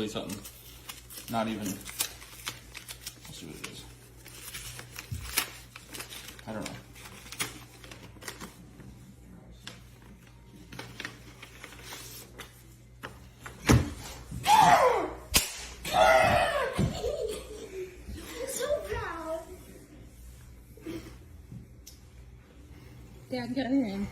Hopefully something not even, let's see what it is. I don't know. Dad got in.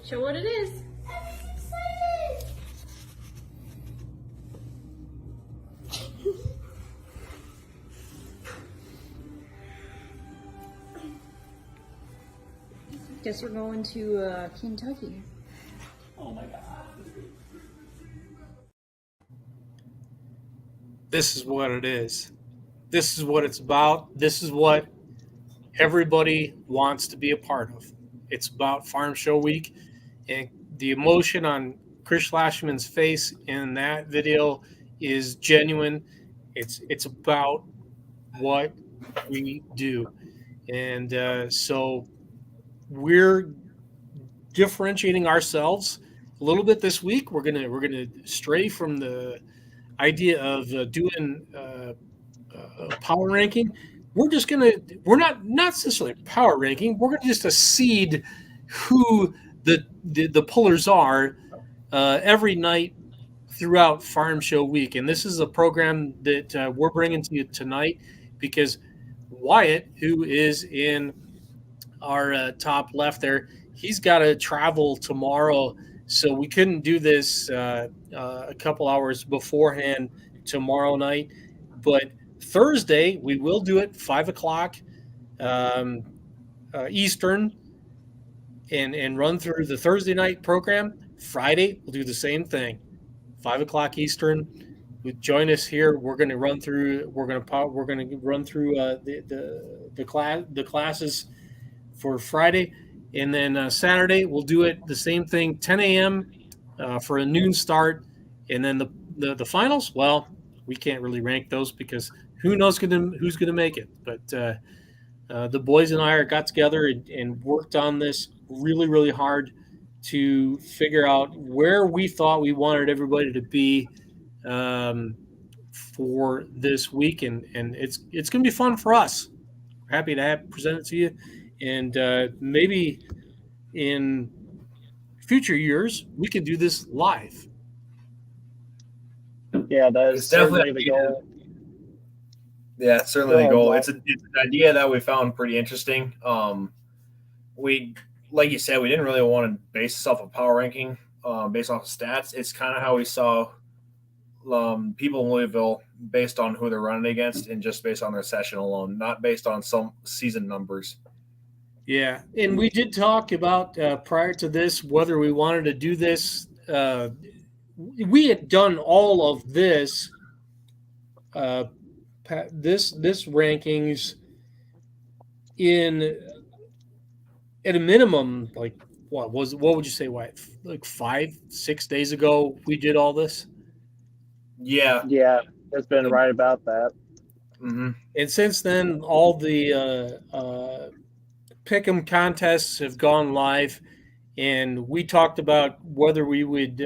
Show what it is. I'm excited. Guess we're going to Kentucky. Oh my God. This is what it is. This is what it's about. This is what everybody wants to be a part of. It's about Farm Show Week, and the emotion on Chris Schlashman's face in that video is genuine. It's about what we do, and so we're differentiating ourselves a little bit this week. We're gonna stray from the idea of doing power ranking. We're not necessarily power ranking. We're gonna just seed who the pullers are every night throughout Farm Show Week. And this is a program that we're bringing to you tonight because Wyatt, who is in our top left there, he's got to travel tomorrow. So we couldn't do this a couple hours beforehand tomorrow night. But Thursday, we will do it 5 o'clock Eastern and run through the Thursday night program. Friday, we'll do the same thing, 5 o'clock Eastern. Join us here. We're going to run through. We're going to run through the classes for Friday, and then Saturday we'll do it the same thing, 10 a.m. For a noon start, and then the finals. Well, we can't really rank those because who knows who's gonna make it. But the boys and I got together and worked on this really hard to figure out where we thought we wanted everybody to be for this week, and it's gonna be fun for us. We're happy to present it to you, and maybe in future years we can do this live. Yeah, that is certainly the goal. Yeah, it's certainly the goal. It's an idea that we found pretty interesting. We, like you said, we didn't really want to base this off of power ranking, based off of stats. It's kind of how we saw people in Louisville based on who they're running against and just based on their session alone, not based on some season numbers. Yeah, and we did talk about prior to this whether we wanted to do this. We had done all of this, this rankings in at a minimum, like what would you say, Wyatt? Like 5-6 days ago we did all this. Yeah, it's been right about that. Mm-hmm. And since then, all the pick'em contests have gone live, and we talked about whether we would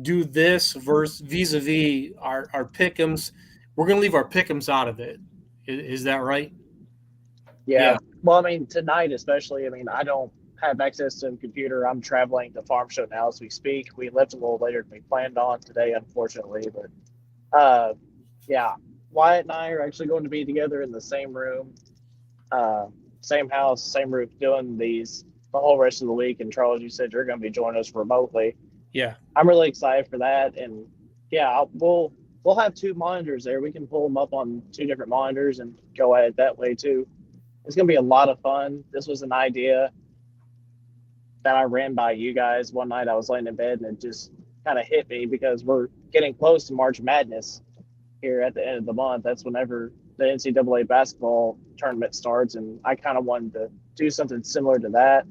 do this vis-a-vis our pick'ems. We're going to leave our pick'ems out of it. Is that right? Yeah. Well, I mean, tonight especially, I mean, I don't have access to a computer. I'm traveling to Farm Show now as we speak. We left a little later than we planned on today, unfortunately. But, yeah, Wyatt and I are actually going to be together in the same room, same house, same roof, doing these the whole rest of the week. And Charles, you said you're going to be joining us remotely. Yeah. I'm really excited for that. And, yeah, we'll have two monitors there. We can pull them up on two different monitors and go at it that way, too. It's going to be a lot of fun. This was an idea that I ran by you guys one night. I was laying in bed and it just kind of hit me because we're getting close to March Madness here at the end of the month. That's whenever the NCAA basketball tournament starts. And I kind of wanted to do something similar to that.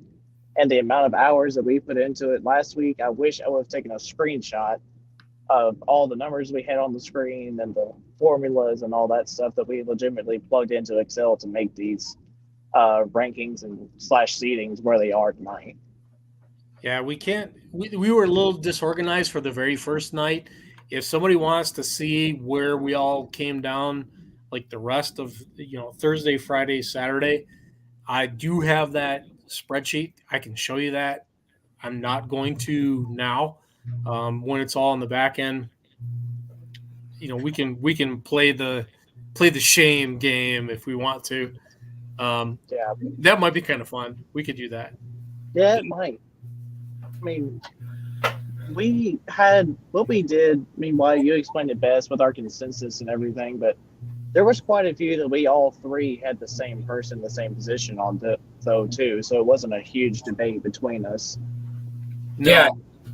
And the amount of hours that we put into it last week, I wish I would have taken a screenshot of all the numbers we had on the screen and the formulas and all that stuff that we legitimately plugged into Excel to make these rankings and slash seedings where they are tonight. Yeah, we can't. We were a little disorganized for the very first night. If somebody wants to see where we all came down, like the rest of Thursday, Friday, Saturday, I do have that spreadsheet. I can show you that. I'm not going to now. When it's all on the back end, we can play the shame game if we want to. Yeah, That might be kind of fun. We could do that. yeah, it might. I mean, we had what we did. I mean, why you explained it best with our consensus and everything, but there was quite a few that we all three had the same person, the same position on, though too. So it wasn't a huge debate between us. No. Yeah,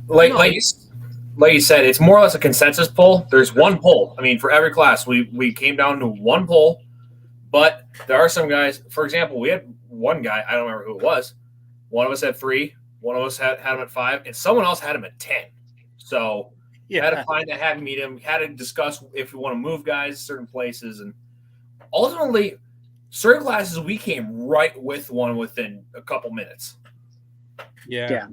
like you said, it's more or less a consensus poll. There's one poll. I mean, for every class, we came down to one poll, but there are some guys. For example, we had one guy. I don't remember who it was. One of us had 3. One of us had him at 5, and someone else had him at 10. So had to find that, had to meet him, had to discuss if we want to move guys certain places, and ultimately, certain classes we came right with one within a couple minutes. Yeah.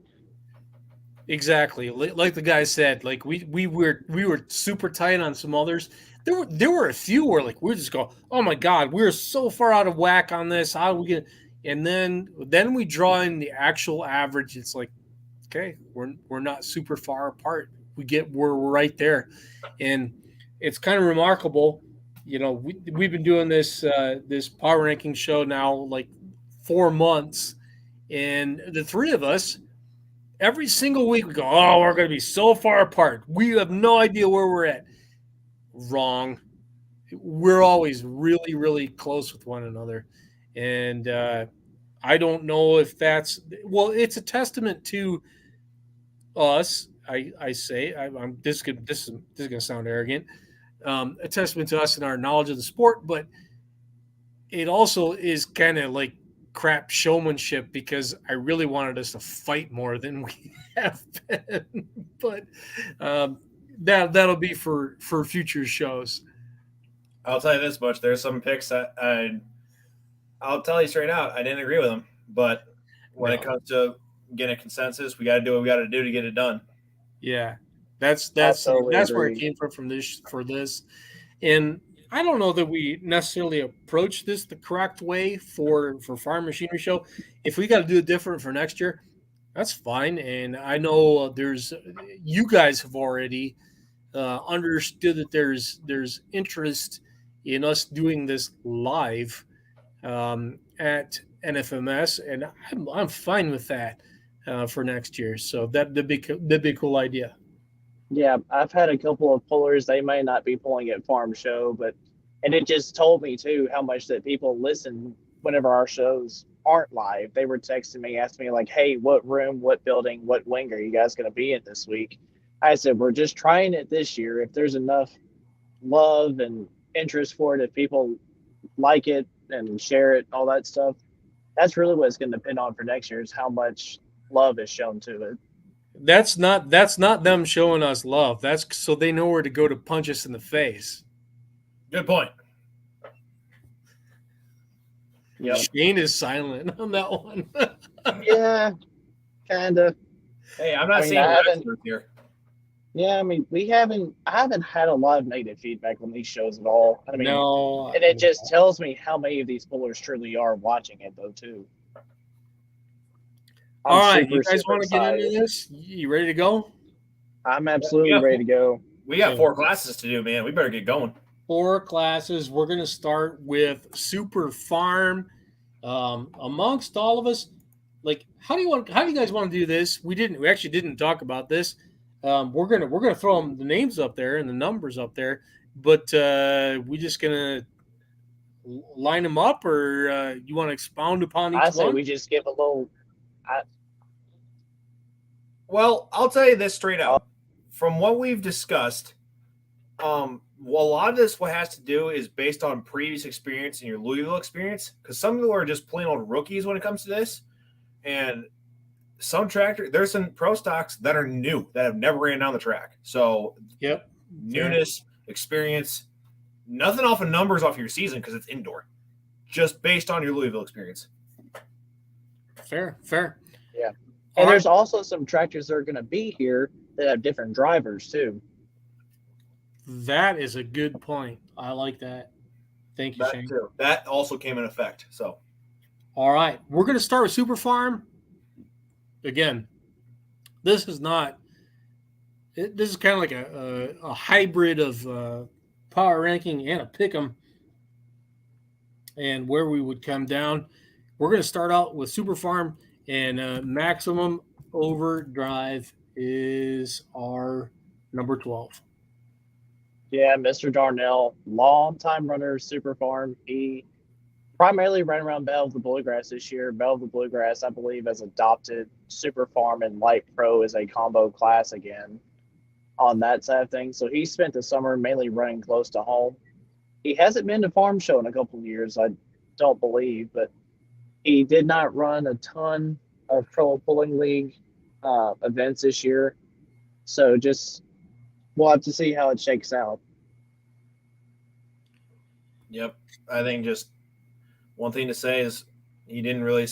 Exactly. Like the guy said, like we were super tight on some others. There were a few where like we just go, oh my God, we're so far out of whack on this. How do we get? And then we draw in the actual average. It's like, okay, we're not super far apart. We're right there, and it's kind of remarkable. We've been doing this power ranking show now like 4 months, and the three of us. Every single week we go, oh, we're going to be so far apart. We have no idea where we're at. Wrong. We're always really, really close with one another. And I don't know if it's a testament to us. I say, this is going to sound arrogant. A testament to us and our knowledge of the sport, but it also is kind of like crap showmanship because I really wanted us to fight more than we have been. But that'll be for future shows. I'll tell you this much: there's some picks that I'll tell you straight out, I didn't agree with them. But when it comes to getting a consensus, we got to do what we got to do to get it done. Yeah, that's totally where it agree. came from this, and I don't know that we necessarily approach this the correct way for Farm Machinery Show. If we got to do it different for next year, that's fine. And I know you guys have already understood that there's interest in us doing this live at NFMS, and I'm fine with that for next year. So that'd be a cool idea. Yeah, I've had a couple of pullers. They may not be pulling at Farm Show, and it just told me too how much that people listen whenever our shows aren't live. They were texting me, asking me like, "Hey, what room, what building, what wing are you guys going to be in this week?" I said, "We're just trying it this year. If there's enough love and interest for it, if people like it and share it, all that stuff, that's really what it's going to depend on for next year is how much love is shown to it." That's not them showing us love. That's so they know where to go to punch us in the face. Good point. Yep. Shane is silent on that one. Yeah, kind of. Hey, I'm not I seeing haven't- here. Yeah, I mean, I haven't had a lot of negative feedback on these shows at all. I mean, No, and it just tells me how many of these pullers truly are watching it, though, too. all right, super, you guys super want to get excited. into this? You ready to go? I'm absolutely Yeah. ready to go. We got 4 classes to do, man. We better get going. 4 classes. We're going to start with Super Farm. Amongst all of us, like, how do you guys want to do this? We actually didn't talk about this. We're gonna throw the names up there and the numbers up there, but we just gonna line them up, or you want to expound upon each I say one? we just give a little. Well, I'll tell you this straight out. From what we've discussed, a lot of this what has to do is based on previous experience and your Louisville experience, because some people are just plain old rookies when it comes to this, and there's some pro stocks that are new that have never ran down the track. So Yep. newness, experience, nothing off of numbers off your season because it's indoor, just based on your Louisville experience. Fair. Yeah. All And right. there's also some tractors that are going to be here that have different drivers too. That is a good point. I like that. Thank you, That Shane. too. That also came in effect. So All right. We're going to start with Super Farm. Again, this is not – this is kind of like a hybrid of power ranking and a pick 'em and where we would come down. We're going to start out with Super Farm, and Maximum Overdrive is our number 12. Yeah, Mr. Darnell, long-time runner, Super Farm. He primarily ran around Belle of the Bluegrass this year. Belle of the Bluegrass, I believe, has adopted Super Farm and Light Pro as a combo class again on that side of things. So he spent the summer mainly running close to home. He hasn't been to Farm Show in a couple of years, I don't believe, but he did not run a ton of Pro Pulling League events this year. So just we'll have to see how it shakes out. yep. I think just one thing to say is he didn't really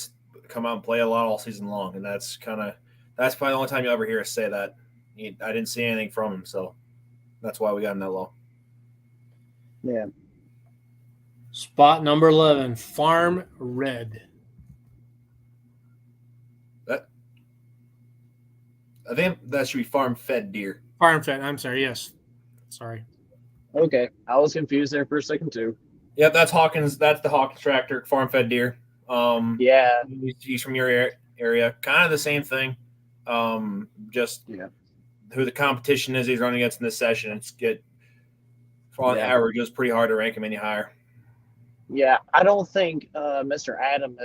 come out and play a lot all season long, and that's probably the only time you'll ever hear us say that. I didn't see anything from him, so that's why we got him that low. Yeah. Spot number 11, Farm Red. I think that should be farm fed deer. Farm Fed. I'm sorry. Yes. Sorry. Okay. I was confused there for a second too. Yep, that's Hawkins. That's the Hawkins tractor, farm fed deer. Yeah. He's from your area. Kind of the same thing. Just who the competition is he's running against in this session. It's on average, it's pretty hard to rank him any higher. Yeah. I don't think Mr. Adam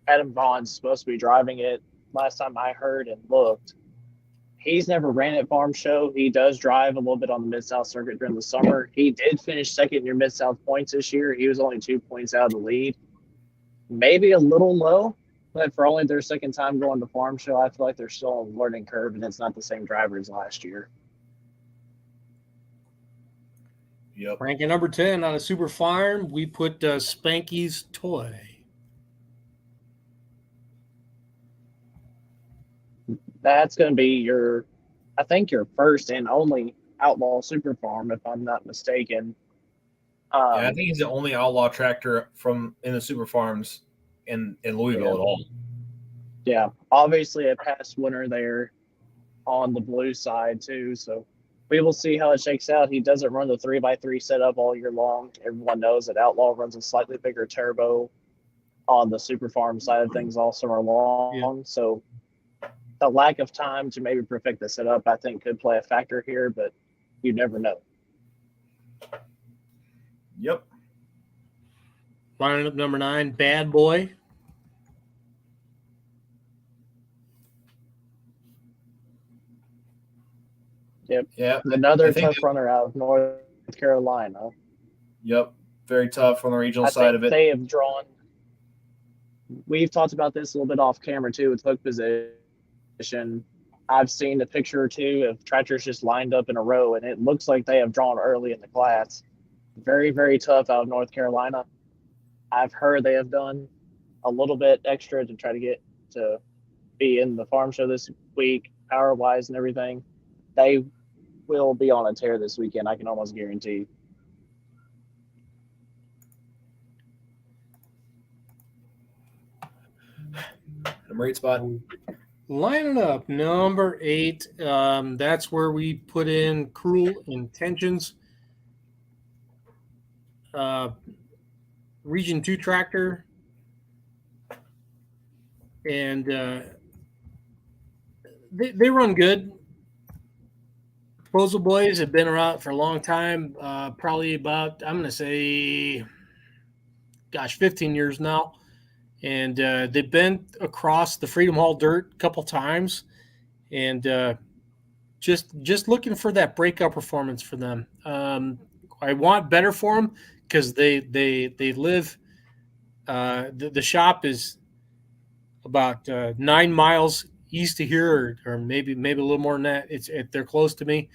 Adam Vaughn's supposed to be driving it last time I heard and looked. He's never ran at Farm Show. He does drive a little bit on the Mid-South circuit during the summer. He did finish second in your Mid-South points this year. He was only 2 points out of the lead. Maybe a little low, but for only their second time going to Farm Show, I feel like they're still on a learning curve, and it's not the same driver as last year. Yep. Ranking number 10 on a Super Farm, we put Spanky's Toy. That's going to be I think your first and only Outlaw Super Farm, if I'm not mistaken. I think he's the only outlaw tractor in the Super Farms in Louisville at all. Yeah, obviously a past winner there on the blue side too. So we will see how it shakes out. He doesn't run the 3x3 setup all year long. Everyone knows that Outlaw runs a slightly bigger turbo on the Super Farm side of things all summer long. Yeah. So the lack of time to maybe perfect the setup, I think, could play a factor here, but you never know. Yep. Lining up number 9, Bad Boy. Yep. Yeah. Another tough runner out of North Carolina. Yep. Very tough on the regional side of it. They have drawn. We've talked about this a little bit off camera too with hook position. I've seen a picture or two of tractors just lined up in a row, and it looks like they have drawn early in the class. Very, very tough out of North Carolina. I've heard they have done a little bit extra to try to get to be in the Farm Show this week, power-wise and everything. They will be on a tear this weekend, I can almost guarantee. Number 8 spot. Lining up, number 8. That's where we put in Cruel Intentions. Region 2 tractor. And they run good. Proposal Boys have been around for a long time. Probably about, I'm going to say, 15 years now. And they've been across the Freedom Hall dirt a couple times, and just looking for that breakout performance for them. I want better for them because they live. The shop is about 9 miles east of here, or maybe a little more than that. They're close to me.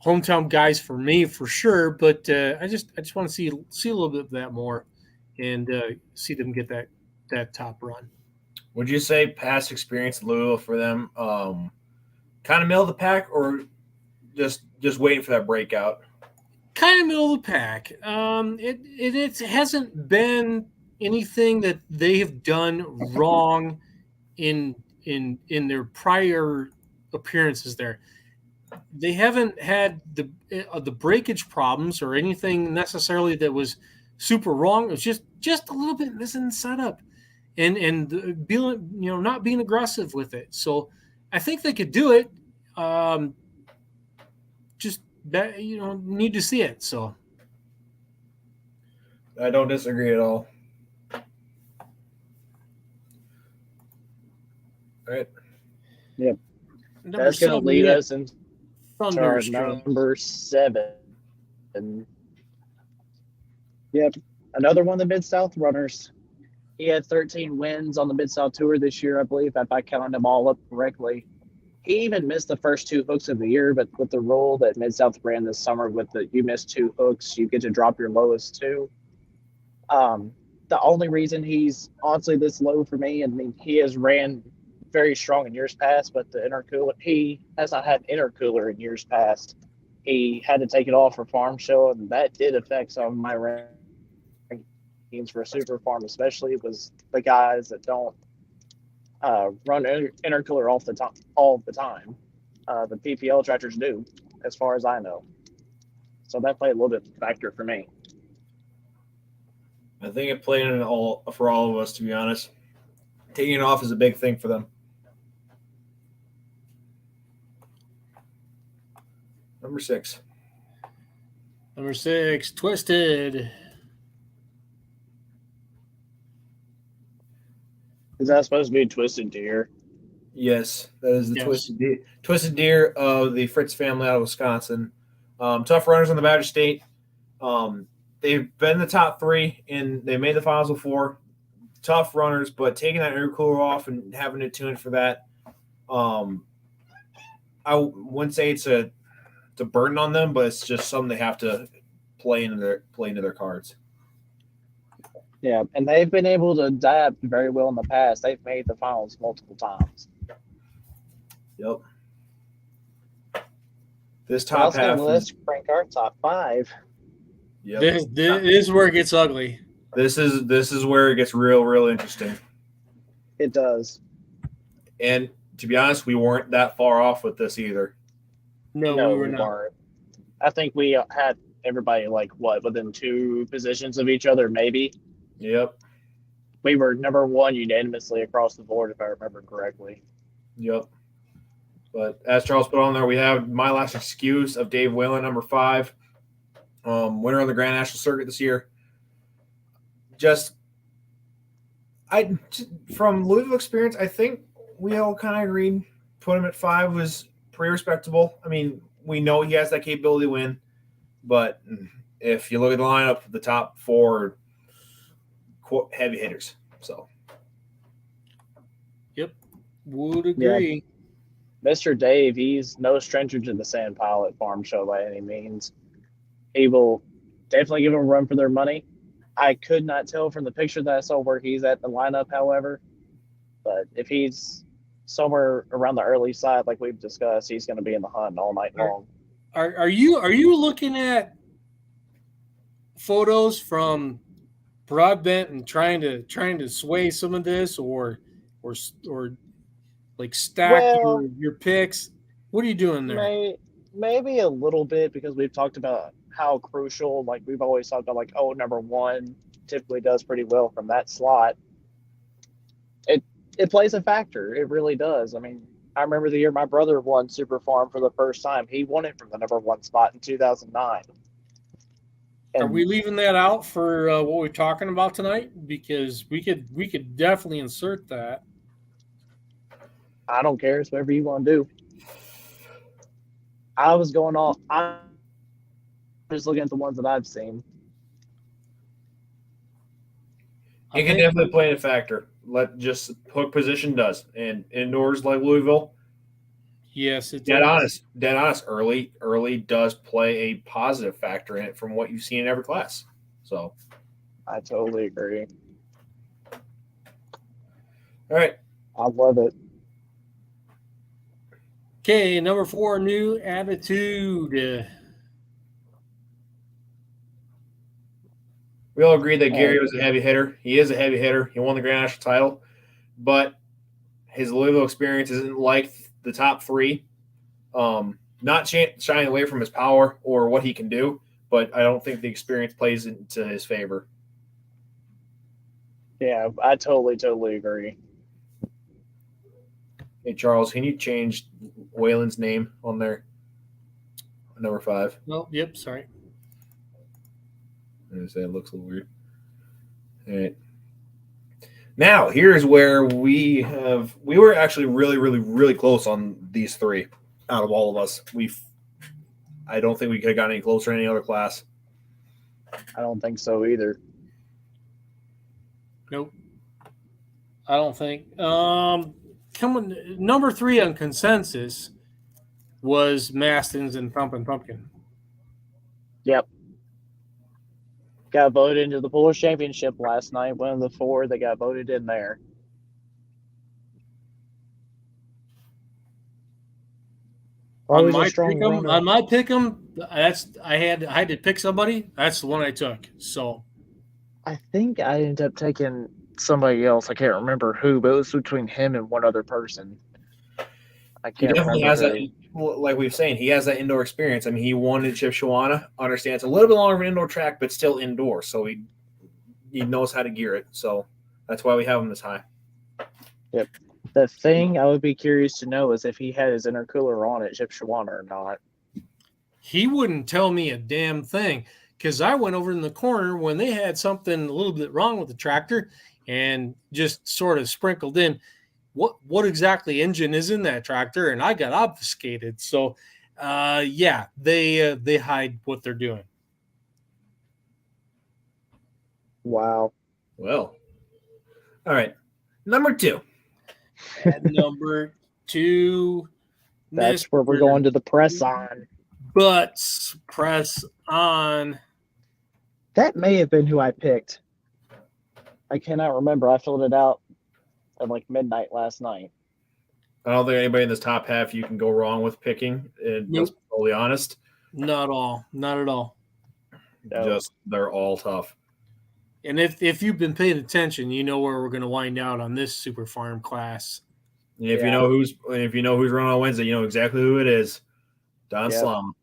Hometown guys for me for sure, but I just want to see a little bit of that more, and see them get that top run. Would you say past experience at Louisville for them, kind of middle of the pack, or just waiting for that breakout? Kind of middle of the pack. It hasn't been anything that they have done wrong in their prior appearances there. They haven't had the breakage problems or anything necessarily that was super wrong. It was just a little bit missing setup and being not being aggressive with it. So I think they could do it. Just need to see it. So I don't disagree at all. All right. Yep. Number That's going to 7, lead we have us into our number 7. Yep. Another one of the Mid-South runners. He had 13 wins on the Mid-South Tour this year, I believe, if I counted them all up correctly. He even missed the first 2 hooks of the year, but with the rule that Mid-South ran this summer with you miss 2 hooks, you get to drop your lowest 2. The only reason he's honestly this low for me, I mean, he has ran very strong in years past, but he has not had intercooler in years past. He had to take it off for farm show, and that did affect some of my rankings for super farm, especially was the guys that don't run intercooler all the time. The PPL tractors do, as far as I know. So that played a little bit factor for me. I think it played in for all of us, to be honest. Taking it off is a big thing for them. Number 6. Number 6, Twisted. Is that supposed to be Twisted Deer? Yes, that is the Yes. Twisted Deer of the Fritz family out of Wisconsin. Tough runners on the Badger State. They've been in the top 3, and they made the finals before. Tough runners, but taking that intercooler off and having to tune for that, I wouldn't say it's a burden on them, but it's just something they have to play into their cards. Yeah, and they've been able to adapt very well in the past. They've made the finals multiple times. Yep. This top half. Let's rank our top 5. Yep. This is where it gets ugly. This is where it gets real interesting. It does. And to be honest, we weren't that far off with this either. No, we were not. Weren't. I think we had everybody within 2 positions of each other, maybe. Yep. We were number 1 unanimously across the board, if I remember correctly. Yep. But as Charles put on there, we have My Last Excuse of Dave Whalen, number 5. Winner on the Grand National Circuit this year. From Louisville experience, I think we all kind of agreed. Put him at 5 was pretty respectable. I mean, we know he has that capability to win, but if you look at the lineup, the top 4 heavy hitters. So, Yep, would agree. Yeah. Mr. Dave, he's no stranger to the Sand Pilot Farm Show by any means. He will definitely give them a run for their money. I could not tell from the picture that I saw where he's at the lineup, however. But if he's somewhere around the early side, like we've discussed, he's going to be in the hunt all night long. Are you looking at photos from Broadbent and trying to sway some of this, or like stack your picks? What are you doing there? Maybe a little bit, because we've talked about how crucial, we've always talked about, number 1 typically does pretty well from that slot. It plays a factor. It really does. I mean, I remember the year my brother won Super Farm for the first time. He won it from the number 1 spot in 2009. And are we leaving that out for what we're talking about tonight? Because we could definitely insert that. I don't care. It's whatever you want to do. I'm just looking at the ones that I've seen. it can definitely play a factor. Just hook position does, and indoors like Louisville. Yes, it's Dead honest. Early does play a positive factor in it from what you've seen in every class. So, I totally agree. all right, I love it. Okay, number 4, New Attitude. We all agree that Gary was a heavy hitter. He is a heavy hitter. He won the Grand National title, but his Louisville experience isn't like the top 3. Not shying away from his power or what he can do, but I don't think the experience plays into his favor. Yeah, I totally agree. Hey, Charles, can you change Waylon's name on there? Number 5. Oh, yep, sorry. I was gonna say it looks a little weird. All right. Now, here's where we were actually really close on these 3 out of all of us. I don't think we could have gotten any closer in any other class. I don't think so either. Nope. I don't think. Number 3 on consensus was Mastins and Pumpkin Pumpkin. Yep. Got voted into the Poosch Championship last night. One of the 4 that got voted in there. On my pick'em, I had to pick somebody. That's the one I took. So I think I ended up taking somebody else. I can't remember who, but it was between him and one other person. I He can't definitely remember has who. that. Like we were saying, he has that indoor experience. I mean, he won in Shipshewana. Understands a little bit longer of an indoor track, but still indoor. So he knows how to gear it. So that's why we have him this high. Yep. The thing I would be curious to know is if he had his intercooler on at Shipshewana or not. he wouldn't tell me a damn thing because I went over in the corner when they had something a little bit wrong with the tractor and just sort of sprinkled in what exactly engine is in that tractor, and I got obfuscated. So, yeah, they hide what they're doing. Wow. Well, all right. Number 2. At number 2, That's where we're going to the press on. Butts press on. That may have been who I picked. I cannot remember. I filled it out at like midnight last night. I don't think anybody in this top half you can go wrong with picking. Let's be totally honest. Not at all. No. Just they're all tough. And if you've been paying attention, you know where we're going to wind out on this Super Farm class. And if you know who's running on Wednesday, you know exactly who it is. Don Slum.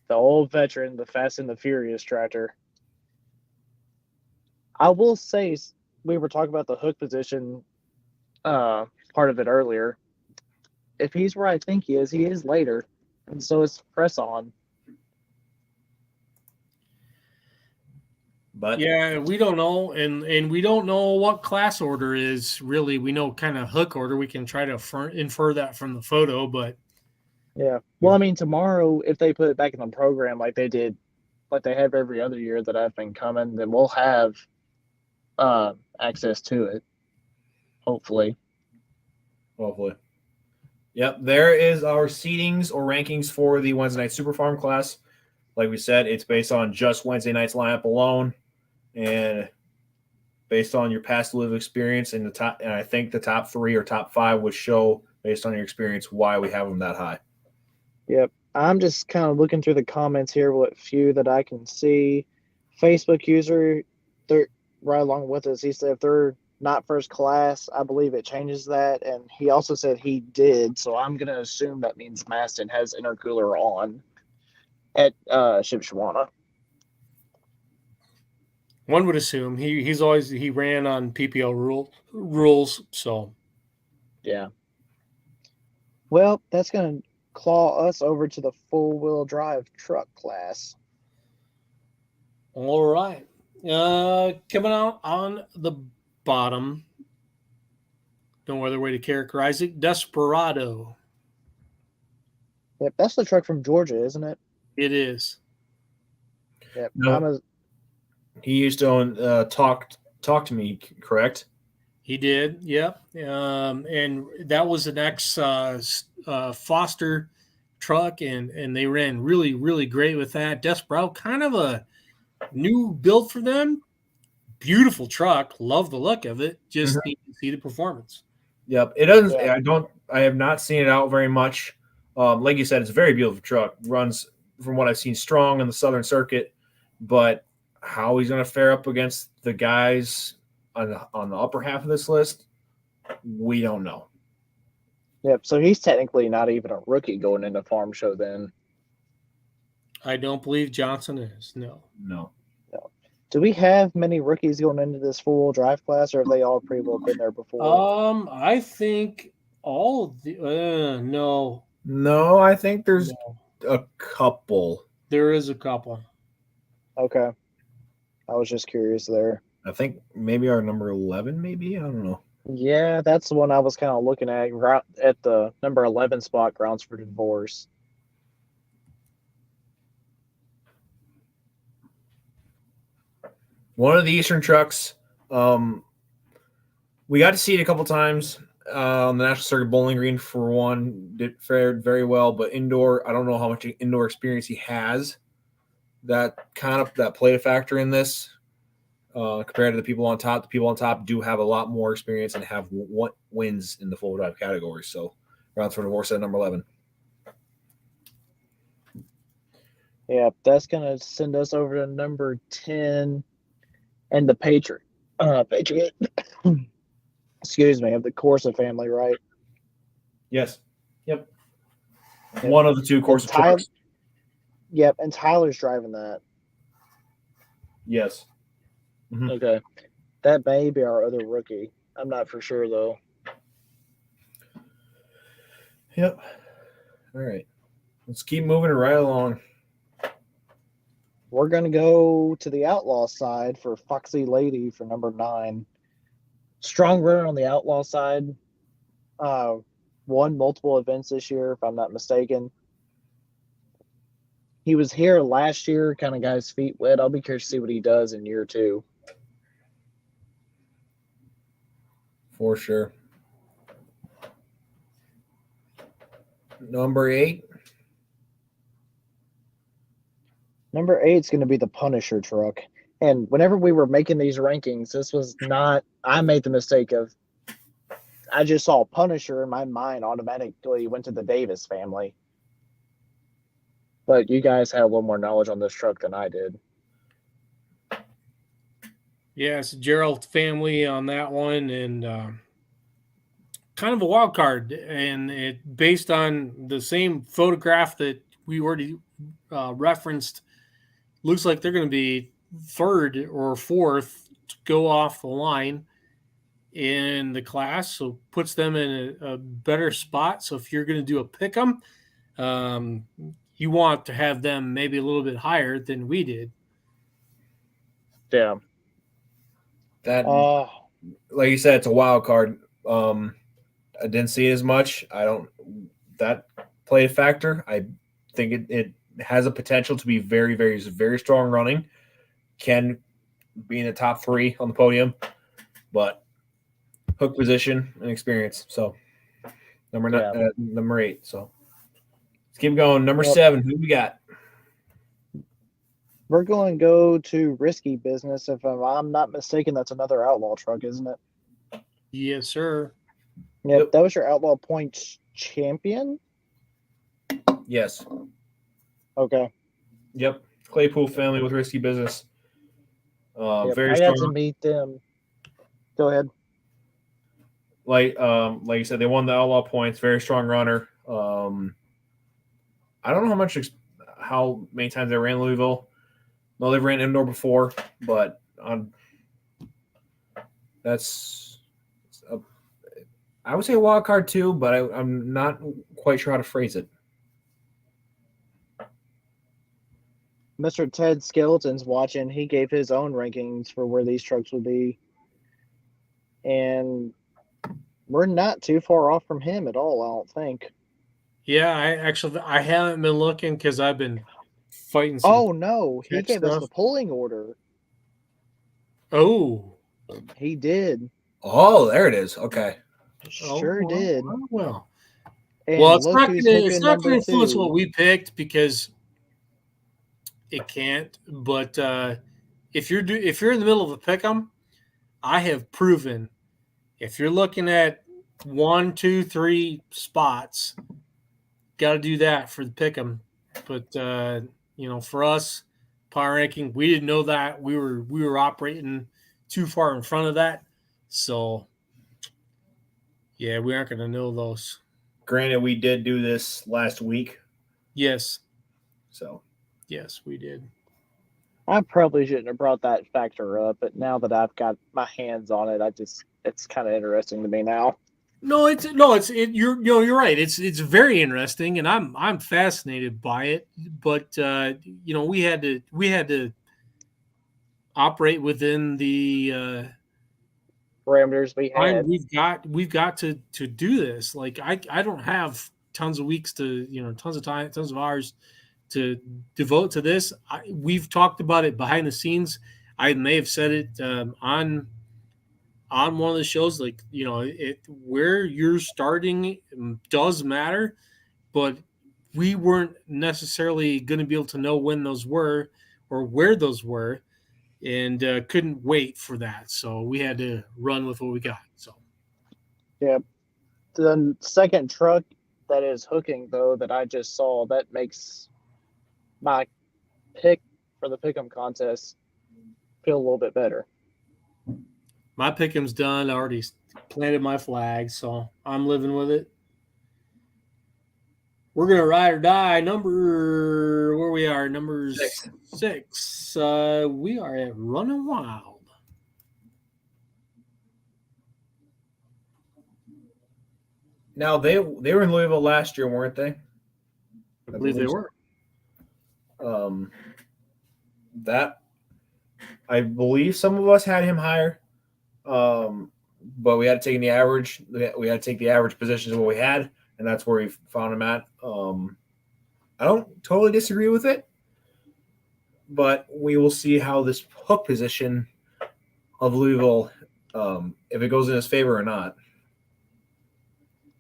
The old veteran, the Fast and the Furious tractor. I will say, we were talking about the hook position part of it earlier. If he's where I think he is later. And so it's press on. But yeah, we don't know, and we don't know what class order is really. We know kind of hook order. We can try to infer that from the photo, but yeah. Well, I mean, tomorrow if they put it back in the program like they did, like they have every other year that I've been coming, then we'll have access to it. Hopefully. Yep, there is our seedings or rankings for the Wednesday night Super Farm class. Like we said, it's based on just Wednesday night's lineup alone, and based on your past Louisville experience in the top. And I think the top 3 or top 5 would show, based on your experience, why we have them that high. Yep. I'm just kind of looking through the comments here, what few that I can see. Facebook user, they're right along with us. He said if they're not first class, I believe it changes that. And he also said he did. So I'm going to assume that means Maston has intercooler on at Shipshewana. one would assume he ran on PPO rules. So yeah. Well, that's going to claw us over to the full-wheel drive truck class. all right, coming out on the bottom. No other way to characterize it. Desperado. Yep, that's the truck from Georgia, isn't it? It is. Yep. No. He used to own Talk to Me, correct? He did, yep. And that was an ex Foster truck, and they ran really, really great with that. Desperado, kind of a new build for them. Beautiful truck. Love the look of it. Just need to see the performance. Yep. It doesn't. Yeah. I have not seen it out very much. Like you said, it's a very beautiful truck. Runs, from what I've seen, strong in the Southern Circuit. But how he's going to fare up against the guys on the upper half of this list, we don't know. Yep. So he's technically not even a rookie going into Farm Show then. I don't believe Johnson is. No. No. Do we have many rookies going into this four-wheel drive class, or have they all pretty well been there before? I think all of the no. No, I think there's a couple. There is a couple. Okay. I was just curious there. I think maybe our number 11, maybe? I don't know. Yeah, that's the one I was kind of looking at the number 11 spot, Grounds for Divorce. One of the Eastern trucks, we got to see it a couple times on the National Circuit Bowling Green for one. Did fared very well, but indoor, I don't know how much indoor experience he has. That played a factor in this compared to the people on top. The people on top do have a lot more experience and have wins in the full drive category. So, Grounds for Divorce at number 11. Yeah, that's going to send us over to number 10 and the Patriot. Excuse me, of the Corsa family, right? Yes. Yep. One of the two Corsa trucks. Yep, and Tyler's driving that. Yes. Mm-hmm. Okay. That may be our other rookie. I'm not for sure, though. Yep. All right. Let's keep moving right along. We're going to go to the Outlaw side for Foxy Lady for number 9. Strong runner on the Outlaw side. Won multiple events this year, if I'm not mistaken. He was here last year, kind of got his feet wet. I'll be curious to see what he does in year 2. For sure. Number 8. Number 8 is going to be the Punisher truck. And whenever we were making these rankings, this was not – I made the mistake of – I just saw Punisher and my mind automatically went to the Davis family. But you guys had a little more knowledge on this truck than I did. Yeah, it's Gerald family on that one, and kind of a wild card. And it based on the same photograph that we already referenced, looks like they're going to be third or fourth to go off the line in the class, so puts them in a better spot. So if you're going to do a pick 'em, you want to have them maybe a little bit higher than we did. Yeah. That, like you said, it's a wild card. I didn't see it as much. That played a factor. I think it has a potential to be very, very, very strong running. Can be in the top 3 on the podium, but hook position and experience. So number 8. So let's keep going. Number 7. Who we got? We're going to go to Risky Business. If I'm not mistaken, that's another Outlaw truck, isn't it? Yes, sir. Yep. That was your Outlaw Points champion? Yes. Okay. Yep. Claypool family with Risky Business. Very I strong. got to meet them. Go ahead. Like you said, they won the Outlaw Points. Very strong runner. I don't know how many times they ran Louisville. No, they've ran indoor before, but I would say a wild card too, but I'm not quite sure how to phrase it. Mr. Ted Skeleton's watching. He gave his own rankings for where these trucks would be. And we're not too far off from him at all, I don't think. Yeah, I haven't been looking because I've been fighting some. Oh, no. He gave us the polling order. Oh. He did. Oh, there it is. Okay. Sure did. Well, And it's look not who's going hooking to number influence 2. what we picked because it can't. But if you're in the middle of a pick 'em, I have proven if you're looking at 1, 2, 3 spots. Got to do that for the pick'em. But for us, power ranking, we didn't know that we were operating too far in front of that. So yeah, we aren't going to know those. Granted, we did do this last week, Yes, so yes, we did. I probably shouldn't have brought that factor up, but now that I've got my hands on it, it's kind of interesting to me now. You're right. It's very interesting, and I'm fascinated by it. But we had to operate within the Parameters we had. we've got to do this. Like I don't have tons of weeks to tons of time, tons of hours to devote to this. We've talked about it behind the scenes. I may have said it on one of the shows, like where you're starting does matter, but we weren't necessarily going to be able to know when those were or where those were, and couldn't wait for that. So we had to run with what we got. So Yeah. The second truck that is hooking, though, that I just saw, that makes my pick for the pick'em contest feel a little bit better. my pick'em's done. I already planted my flag, so I'm living with it. We're gonna ride or die. Number where we are, number 6. We are at Running Wild. now they were in Louisville last year, weren't they? I believe they were. That I believe some of us had him higher, but we had to take the average. We had to take the average positions of what we had, and that's where we found him at. I don't totally disagree with it, but we will see how this hook position of Louisville, if it goes in his favor or not.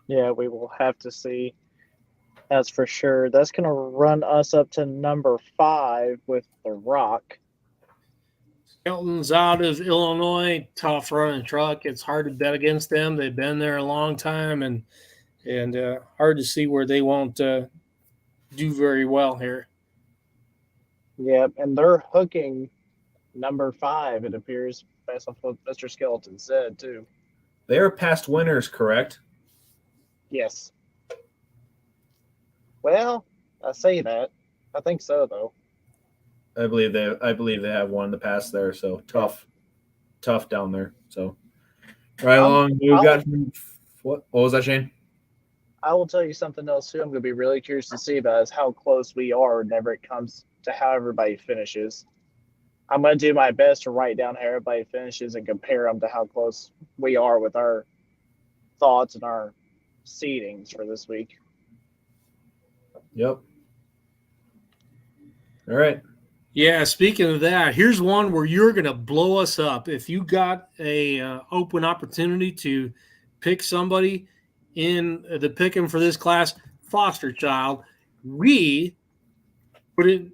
Yeah, we will have to see. That's for sure. That's going to run us up to number 5 with the Rock. Skelton's out of Illinois, tough running truck. It's hard to bet against them. They've been there a long time, and hard to see where they won't do very well here. Yep, and they're hooking number 5, it appears, based off what Mr. Skeleton said, too. They are past winners, correct? Yes. Well, I say that. I think so, though. I believe they have one in the past there. So tough down there. So right along, we've got what was that, Shane? I will tell you something else too. I'm going to be really curious to see about is how close we are whenever it comes to how everybody finishes. I'm going to do my best to write down how everybody finishes and compare them to how close we are with our thoughts and our seedings for this week. Yep. All right. Yeah, speaking of that, here's one where you're going to blow us up. If you got a open opportunity to pick somebody in the pick'em for this class, foster child, we put it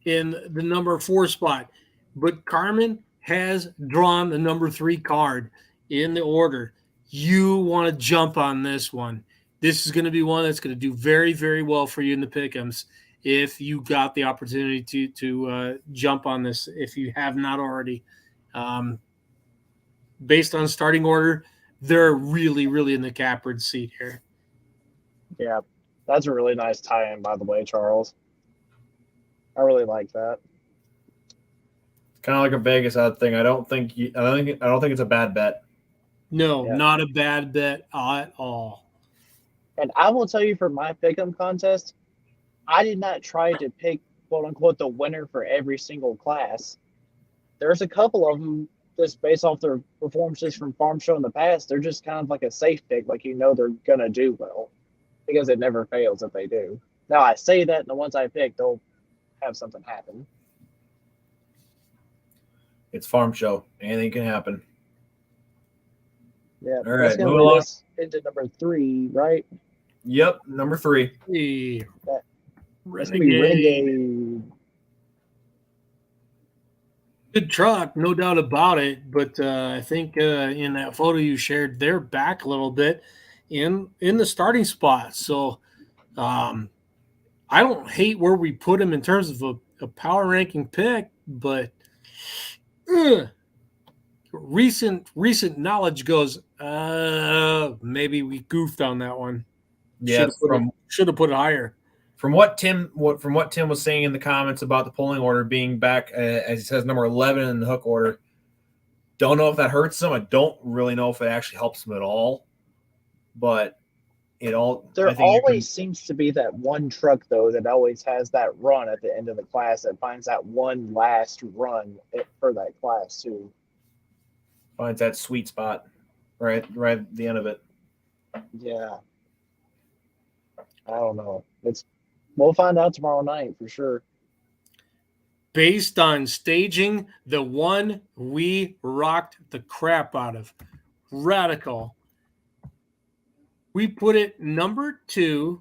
in the number 4 spot. But Carmen has drawn the number 3 card in the order. You want to jump on this one. This is going to be one that's going to do very, very well for you in the pick'ems if you got the opportunity to jump on this, if you have not already. Based on starting order, they're really, really in the catbird seat here. Yeah, that's a really nice tie-in, by the way, Charles. I really like that. Kind of like a Vegas odd thing. I don't think it's a bad bet. No, not a bad bet at all. And I will tell you, for my pick'em contest, I did not try to pick, quote unquote, the winner for every single class. There's a couple of them just based off their performances from Farm Show in the past. They're just kind of like a safe pick, like they're gonna do well because it never fails if they do. Now I say that, and the ones I pick, they'll have something happen. It's Farm Show. Anything can happen. Yeah. All right. Moving along into number 3, right? Yep, number 3. Hey, That's gonna be Renegade. Good truck, no doubt about it. But I think in that photo you shared, they're back a little bit in the starting spot. So I don't hate where we put them in terms of a power ranking pick, but recent knowledge goes, maybe we goofed on that one. Yeah, Should have put it higher. From what Tim was saying in the comments about the polling order being back, as he says, number 11 in the hook order. Don't know if that hurts them. I don't really know if it actually helps them at all. But there always seems to be that one truck though that always has that run at the end of the class that finds that one last run for that class too. Finds that sweet spot right at the end of it. Yeah. I don't know. We'll find out tomorrow night for sure. Based on staging, the one we rocked the crap out of, Radical. We put it number 2,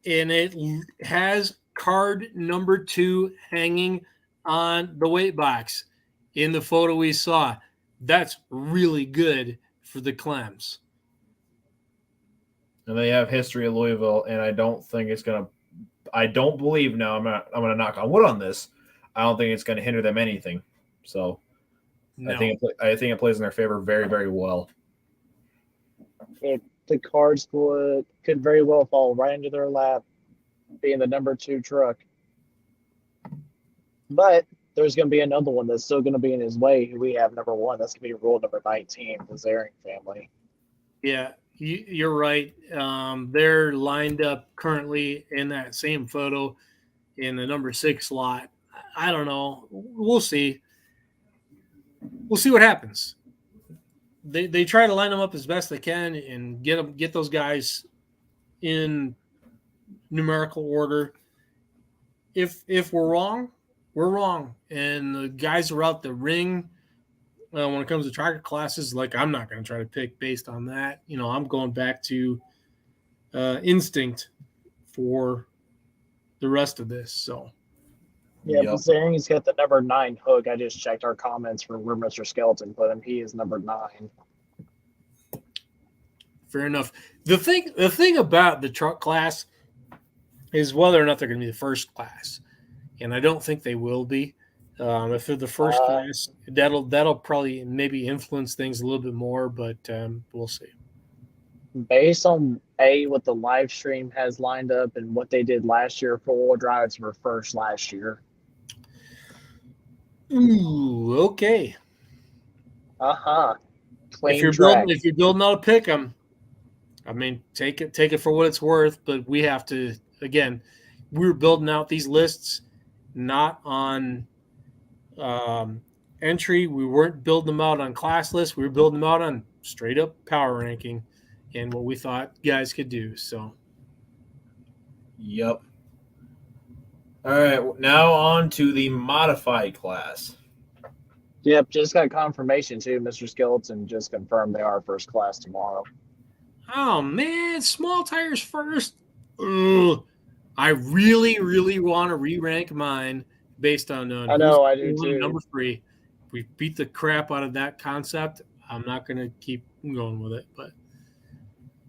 and it has card number 2 hanging on the weight box in the photo we saw. That's really good for the Clems. And they have history at Louisville, and I don't think it's gonna. I don't believe now. I'm gonna knock on wood on this. I don't think it's gonna hinder them anything. So no. I think it plays in their favor very, very well. The cards could very well fall right into their lap, being the number 2 truck. But there's going to be another one that's still going to be in his way. Who we have number 1. That's going to be rule number 19, the Zaring family. Yeah, you're right. They're lined up currently in that same photo in the number 6 slot. I don't know. We'll see. We'll see what happens. They try to line them up as best they can and get those guys in numerical order. If we're wrong, we're wrong. And the guys who are out the ring when it comes to tracker classes, like I'm not going to try to pick based on that. You know, I'm going back to instinct for the rest of this. So. Yeah, but Zaring's got the number 9 hook. I just checked our comments for where Mr. Skeleton put him. He is number 9. Fair enough. The thing about the truck class is whether or not they're going to be the first class, and I don't think they will be. If they're the first class, that'll probably maybe influence things a little bit more, but we'll see. Based on what the live stream has lined up and what they did last year, 4-wheel drives were first last year. Ooh, okay. If you're building out a pick 'em, I mean, take it for what it's worth. But we have to, again, we're building out these lists not on entry. We weren't building them out on class lists. We were building them out on straight up power ranking and what we thought guys could do. So, yep. All right, now on to the modified class. Yep, just got confirmation too. Mr. Skeleton just confirmed they are first class tomorrow. Oh man, small tires first. Ugh. I really, really want to re-rank mine based on. I know, I do too. Number 3. We beat the crap out of that concept. I'm not going to keep going with it, but.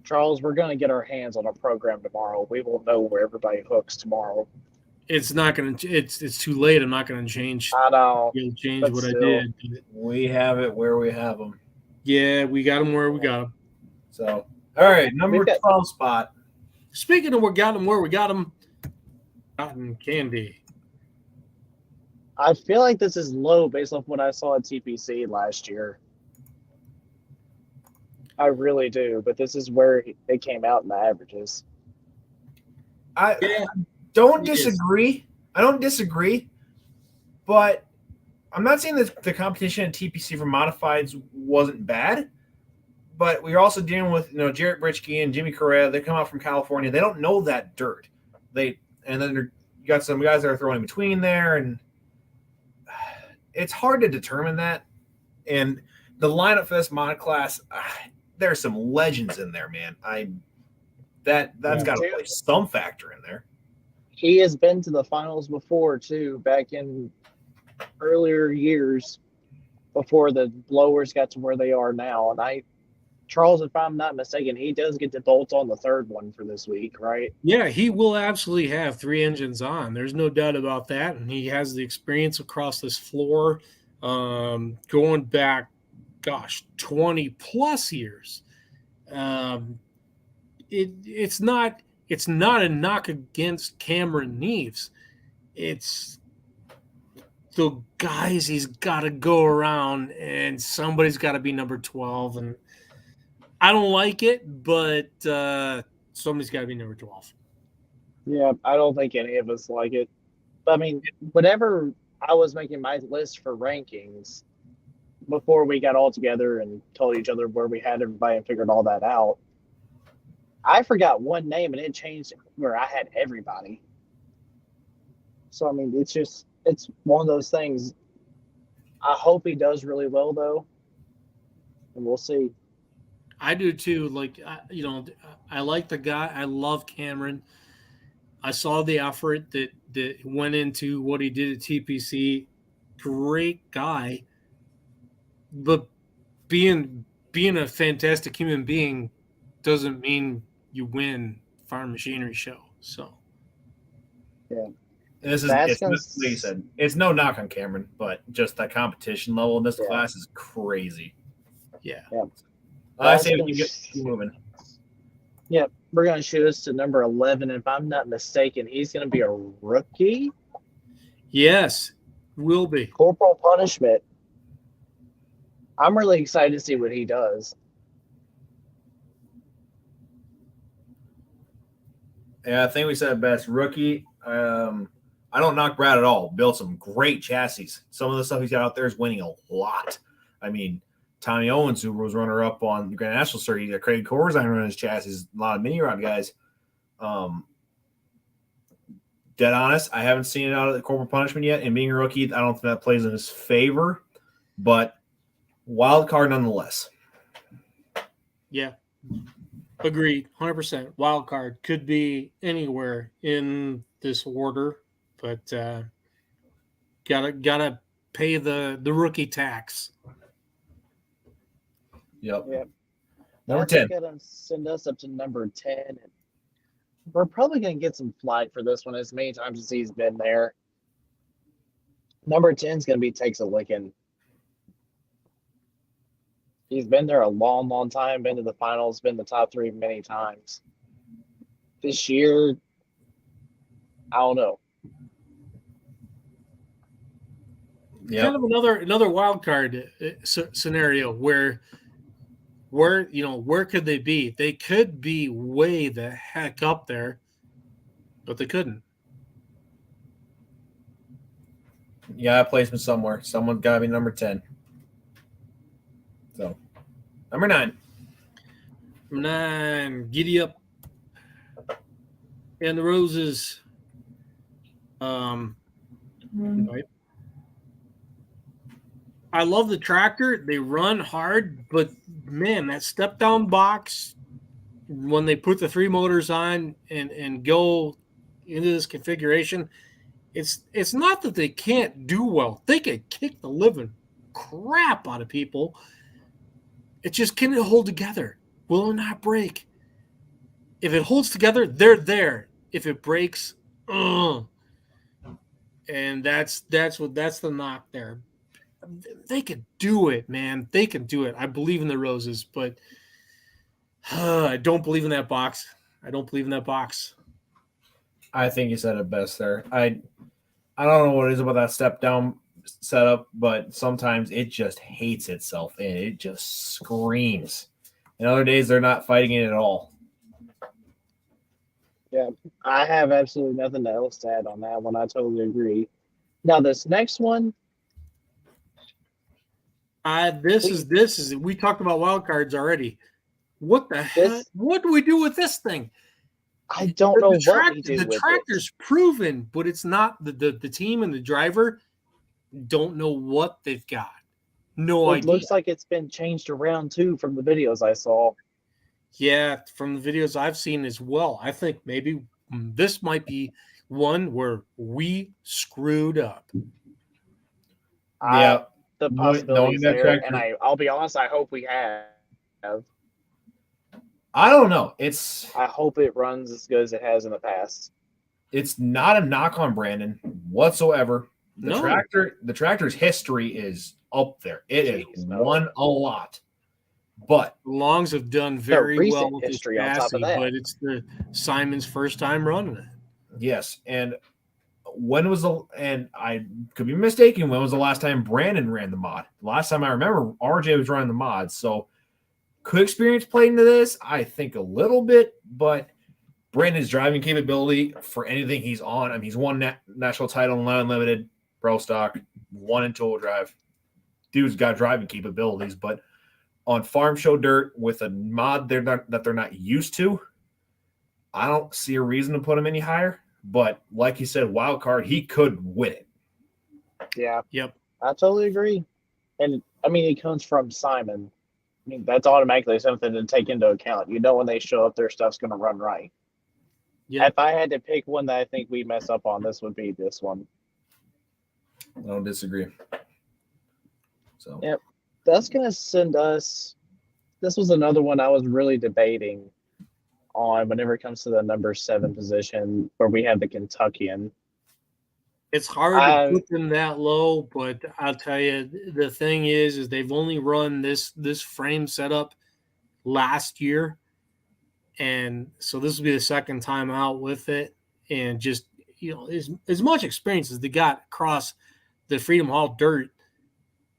Charles, we're going to get our hands on a program tomorrow. We will know where everybody hooks tomorrow. It's not going to. It's too late. I'm not going to change. I know. Change what still, I did. We have it where we have them. Yeah, we got them where we got them. So, all right, number 12 spot. Speaking of we got them where we got them, cotton candy. I feel like this is low based off what I saw at TPC last year. I really do, but this is where they came out in the averages. I don't disagree. I don't disagree, but I'm not saying that the competition at TPC for modifieds wasn't bad, but we were also dealing with Jarrett Britchke and Jimmy Correa. They come out from California. They don't know that dirt. And then you got some guys that are throwing in between there, and it's hard to determine that. And the lineup for this mod class, there's some legends in there, man. That's got to play some factor in there. He has been to the finals before too, back in earlier years before the blowers got to where they are now. And Charles, if I'm not mistaken, he does get to bolt on the third one for this week, right? Yeah, he will absolutely have 3 engines on. There's no doubt about that. And he has the experience across this floor going back, 20 plus years. It's not a knock against Cameron Neves. It's the guys he's got to go around, and somebody's got to be number 12. And I don't like it, but somebody's got to be number 12. Yeah, I don't think any of us like it. But I mean, whenever I was making my list for rankings before we got all together and told each other where we had everybody and figured all that out, I forgot one name and it changed where I had everybody. So, I mean, it's one of those things. I hope he does really well, though, and we'll see. I do too. Like, I like the guy. I love Cameron. I saw the effort that went into what he did at TPC. Great guy. But being a fantastic human being doesn't mean you win Farm Machinery Show. So, yeah. And this is, like you said, it's no knock on Cameron, but just the competition level in this class is crazy. Yeah. I say we can keep moving. Yep, we're going to shoot us to number 11. If I'm not mistaken, he's going to be a rookie. Yes, will be. Corporal Punishment. I'm really excited to see what he does. Yeah, I think we said it best. Rookie. I don't knock Brad at all. Built some great chassis. Some of the stuff he's got out there is winning a lot. I mean, Tommy Owens, who was runner-up on the Grand National Circuit, got Craig Corzine running his chassis, a lot of mini-rod guys. Dead honest, I haven't seen it out of the Corporal Punishment yet, and being a rookie, I don't think that plays in his favor, but wild card nonetheless. Yeah. Agreed. 100%. Wild card. Could be anywhere in this order, but gotta pay the rookie tax. Yep. Number Number 10. Going to send us up to number 10. And we're probably going to get some flack for this one as many times as he's been there. Number 10 is going to be Takes a Licking. He's been there a long, long time, been to the finals, been the top 3 many times. This year, I don't know. Kind of another wild card scenario where could they be? They could be way the heck up there, but they couldn't. Yeah, placement somewhere. Someone's got to be number 10. So, number 9. Number 9, Giddy Up and the Roses. Right. I love the tractor. They run hard, but man, that step down box when they put the 3 motors on and go into this configuration, it's not that they can't do well. They can kick the living crap out of people. It just can it hold together? Will it not break? If it holds together, they're there. If it breaks, and that's the knock there. They can do it, man. They can do it. I believe in the Roses, but I don't believe in that box. I think you said it best there. I don't know what it is about that step down setup, but sometimes it just hates itself and it just screams. And other days they're not fighting it at all. Yeah, I have absolutely nothing else to add on that one. I totally agree. Now this next one. This is we talked about wild cards already. What the heck? What do we do with this thing? I don't know what we do the with tractor's proven, but it's not the team and the driver don't know what they've got. No idea. It looks like it's been changed around too from the videos I saw. Yeah, from the videos I've seen as well. I think maybe this might be one where we screwed up. Yeah. The Knowing possibilities that there, tractor, and I'll be honest, I hope we have. I don't know. I hope it runs as good as it has in the past. It's not a knock on Brandon whatsoever. No. The tractor's history is up there. It is Jeez, no. won a lot, but Longs have done The very well recent with this history on top of chassis, that. but it's the Simon's first time running it. yes. And I could be mistaken. When was the last time Brandon ran the mod? Last time I remember, RJ was running the mod. So could experience play into this? I think a little bit, but Brandon's driving capability for anything he's on. I mean, he's won national title in unlimited, pro stock, won in total drive. Dude's got driving capabilities, but on farm show dirt with a mod they're not used to, I don't see a reason to put him any higher. But like you said, wild card, he could win it. Yeah. Yep. I totally agree. And I mean, it comes from Simon. I mean, that's automatically something to take into account. You know, when they show up, their stuff's going to run right. Yep. If I had to pick one that I think we mess up on, this would be this one. I don't disagree. So Yep. That's going to send us. This was another one I was really debating on whenever it comes to the number 7 position where we have the Kentuckian. It's hard to put them that low, but I'll tell you, the thing is they've only run this frame setup last year, and so this will be the second time out with it. And just as much experience as they got across the Freedom Hall dirt,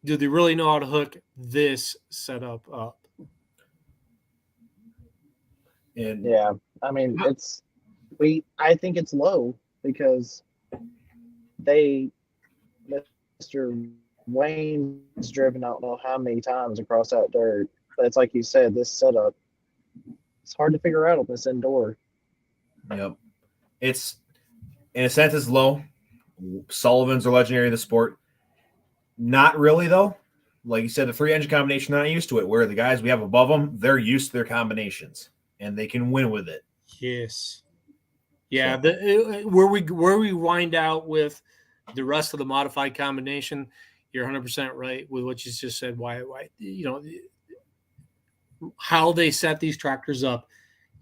do they really know how to hook this setup up? and Yeah, I mean, I think it's low because Mr. Wayne's driven I don't know how many times across that dirt. But it's like you said, this setup, it's hard to figure out on this indoor. Yep. It's in a sense it's low. Sullivans are legendary of the sport. Not really though. Like you said, the 3-engine combination, they're not used to it. Where the guys we have above them, they're used to their combinations and they can win with it. Yes. Yeah. So. Where we wind out with the rest of the modified combination, you're 100% right with what you just said. Why how they set these tractors up.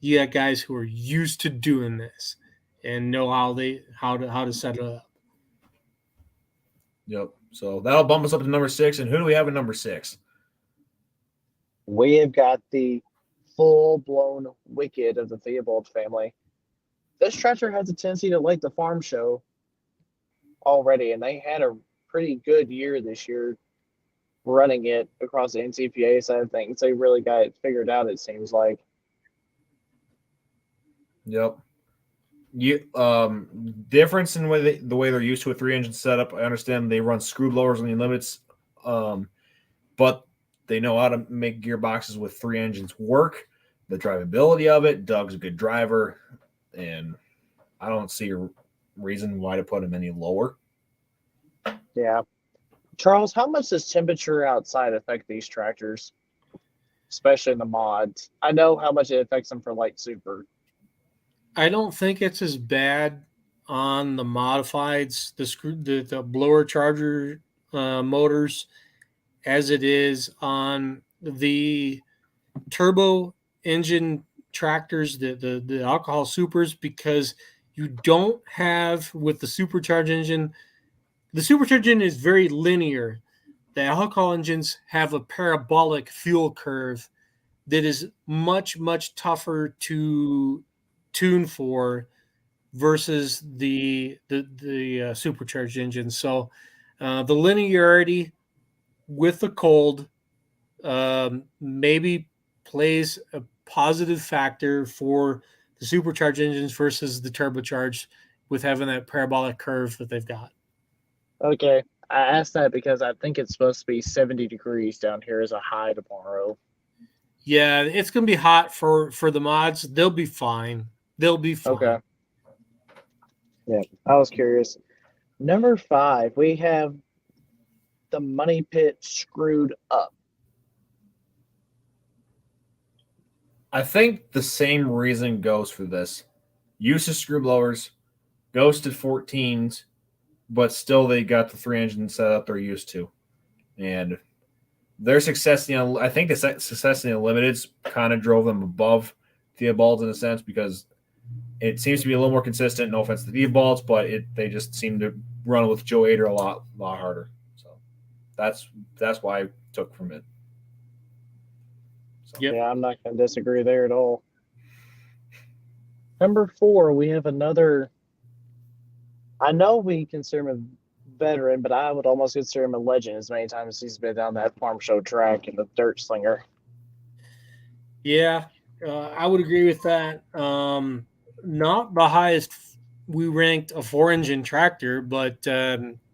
You got guys who are used to doing this and know how to set it up. Yep. So that'll bump us up to number 6. And who do we have at number 6? We have got the full-blown Wicked of the Theobald family. This tractor has a tendency to like the farm show already, and they had a pretty good year this year running it across the NCPA side of things. They really got it figured out, it seems like. Yep. Difference in the way they're used to a 3-engine setup. I understand they run screw blowers on the limits, but they know how to make gearboxes with 3 engines work. The drivability of it. Doug's a good driver, and I don't see a reason why to put him any lower. Yeah. Charles, how much does temperature outside affect these tractors, especially in the mods? I know how much it affects them for light super. I don't think it's as bad on the modifieds, the blower charger motors, as it is on the turbo engine tractors, the alcohol supers, because you don't have with the supercharged engine. The supercharged engine is very linear. The alcohol engines have a parabolic fuel curve that is much, much tougher to tune for versus the supercharged engine. So the linearity with the cold maybe plays a positive factor for the supercharged engines versus the turbocharged with having that parabolic curve that they've got. Okay. I asked that because I think it's supposed to be 70 degrees down here as a high tomorrow. Yeah, it's going to be hot for the mods. They'll be fine. They'll be fine. Okay. Yeah, I was curious. Number 5, we have the money pit screwed up. I think the same reason goes for this. Use of screw blowers, ghosted 14s, but still they got the 3-engine setup they're used to. And their success, I think the success in the Limiteds kind of drove them above Theobalds in a sense because it seems to be a little more consistent. No offense to Theobalds, but they just seem to run with Joe Ader a lot harder. So that's why I took from it. So. Yep. Yeah, I'm not going to disagree there at all. Number 4, we have another. I know we consider him a veteran, but I would almost consider him a legend as many times as he's been down that farm show track in the dirt slinger. Yeah, I would agree with that. Not the highest we ranked a 4-engine tractor, but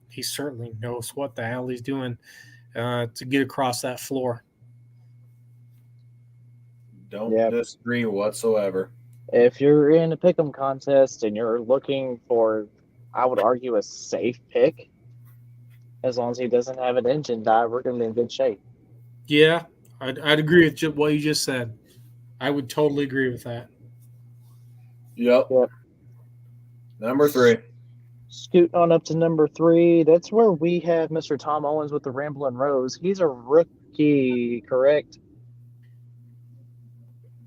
he certainly knows what the hell he's doing to get across that floor. Don't disagree whatsoever. If you're in a pick'em contest and you're looking for, I would argue, a safe pick, as long as he doesn't have an engine die, we're going to be in good shape. Yeah, I'd agree with what you just said. I would totally agree with that. Yep. Number 3. Scoot on up to number 3. That's where we have Mr. Tom Owens with the Ramblin' Rose. He's a rookie, correct?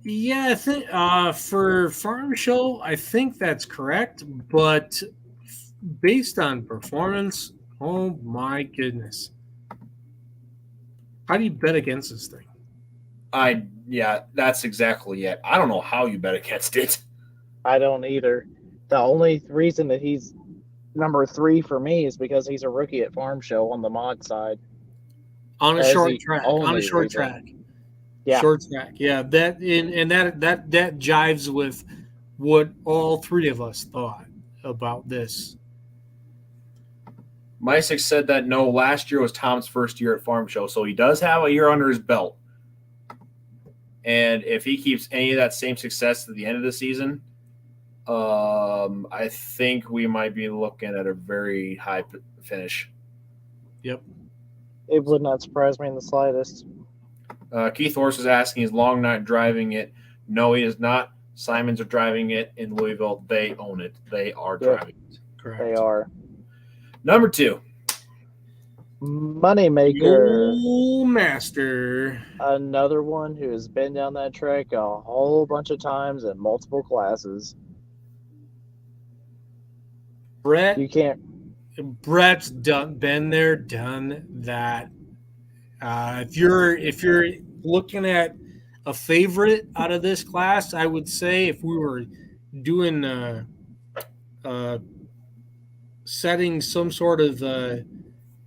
Yeah, I think for farm show, I think that's correct. But based on performance, oh my goodness, how do you bet against this thing? That's exactly it. I don't know how you bet against it. I don't either. The only reason that he's number 3 for me is because he's a rookie at farm show on the mod side. On a short track. Yeah. Short track. Yeah. That jives with what all 3 of us thought about this. Mysik said that last year was Tom's first year at farm show, so he does have a year under his belt. And if he keeps any of that same success at the end of the season, I think we might be looking at a very high finish. Yep. It would not surprise me in the slightest. Keith Horse is asking, is Long not driving it? No, he is not. Simons are driving it in Louisville. They own it. They are driving it. Correct. They are. Number 2. Moneymaker. Yo, master. Another one who has been down that track a whole bunch of times in multiple classes. Brett. You can't. Brett's been there, done that. If you're looking at a favorite out of this class, I would say if we were doing setting some sort of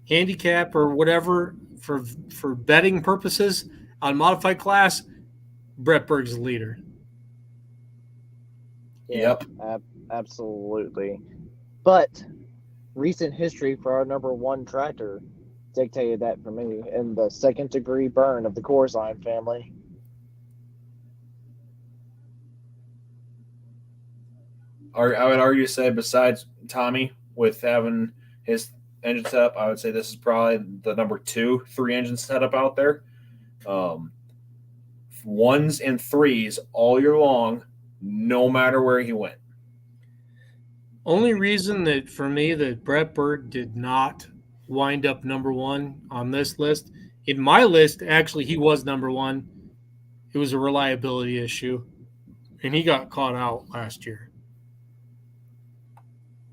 handicap or whatever for betting purposes on modified class, Brett Berg's the leader. Yeah, yep, absolutely. But recent history for our number 1 tractor dictated that for me, and the 2nd degree burn of the Corzine family. I would argue to say, besides Tommy, with having his engine setup, I would say this is probably the number 2 3-engine setup out there. 1s and 3s all year long, no matter where he went. Only reason that for me that Brett Berg did not wind up number 1 on this list, in my list, actually he was number 1. It was a reliability issue, and he got caught out last year.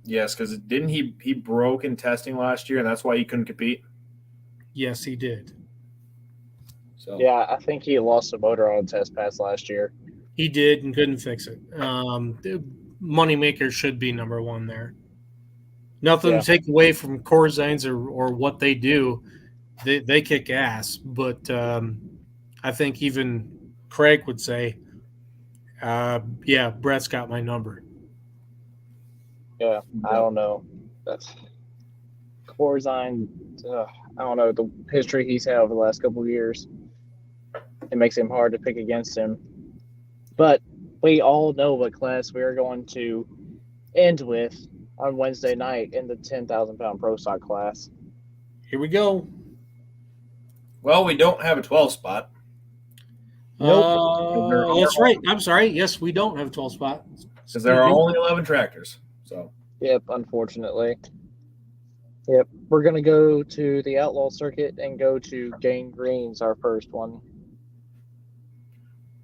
Yes, because didn't he broke in testing last year, and that's why he couldn't compete? Yes, he did. So yeah, I think he lost a motor on a test pass last year. He did and couldn't fix it. Moneymaker should be number 1 there. Nothing to take away from Corzines or what they do. They kick ass, but I think even Craig would say, Brett's got my number. Yeah, I don't know. That's Corzine. I don't know the history he's had over the last couple of years. It makes him hard to pick against him. But we all know what class we are going to end with on Wednesday night in the 10,000-pound pro stock class. Here we go. Well, we don't have a 12 spot. Nope. That's right. I'm sorry. Yes, we don't have a 12 spot. Because there are only 11 tractors. So. Yep, unfortunately. Yep. We're going to go to the Outlaw Circuit and go to Gangrene's our first one.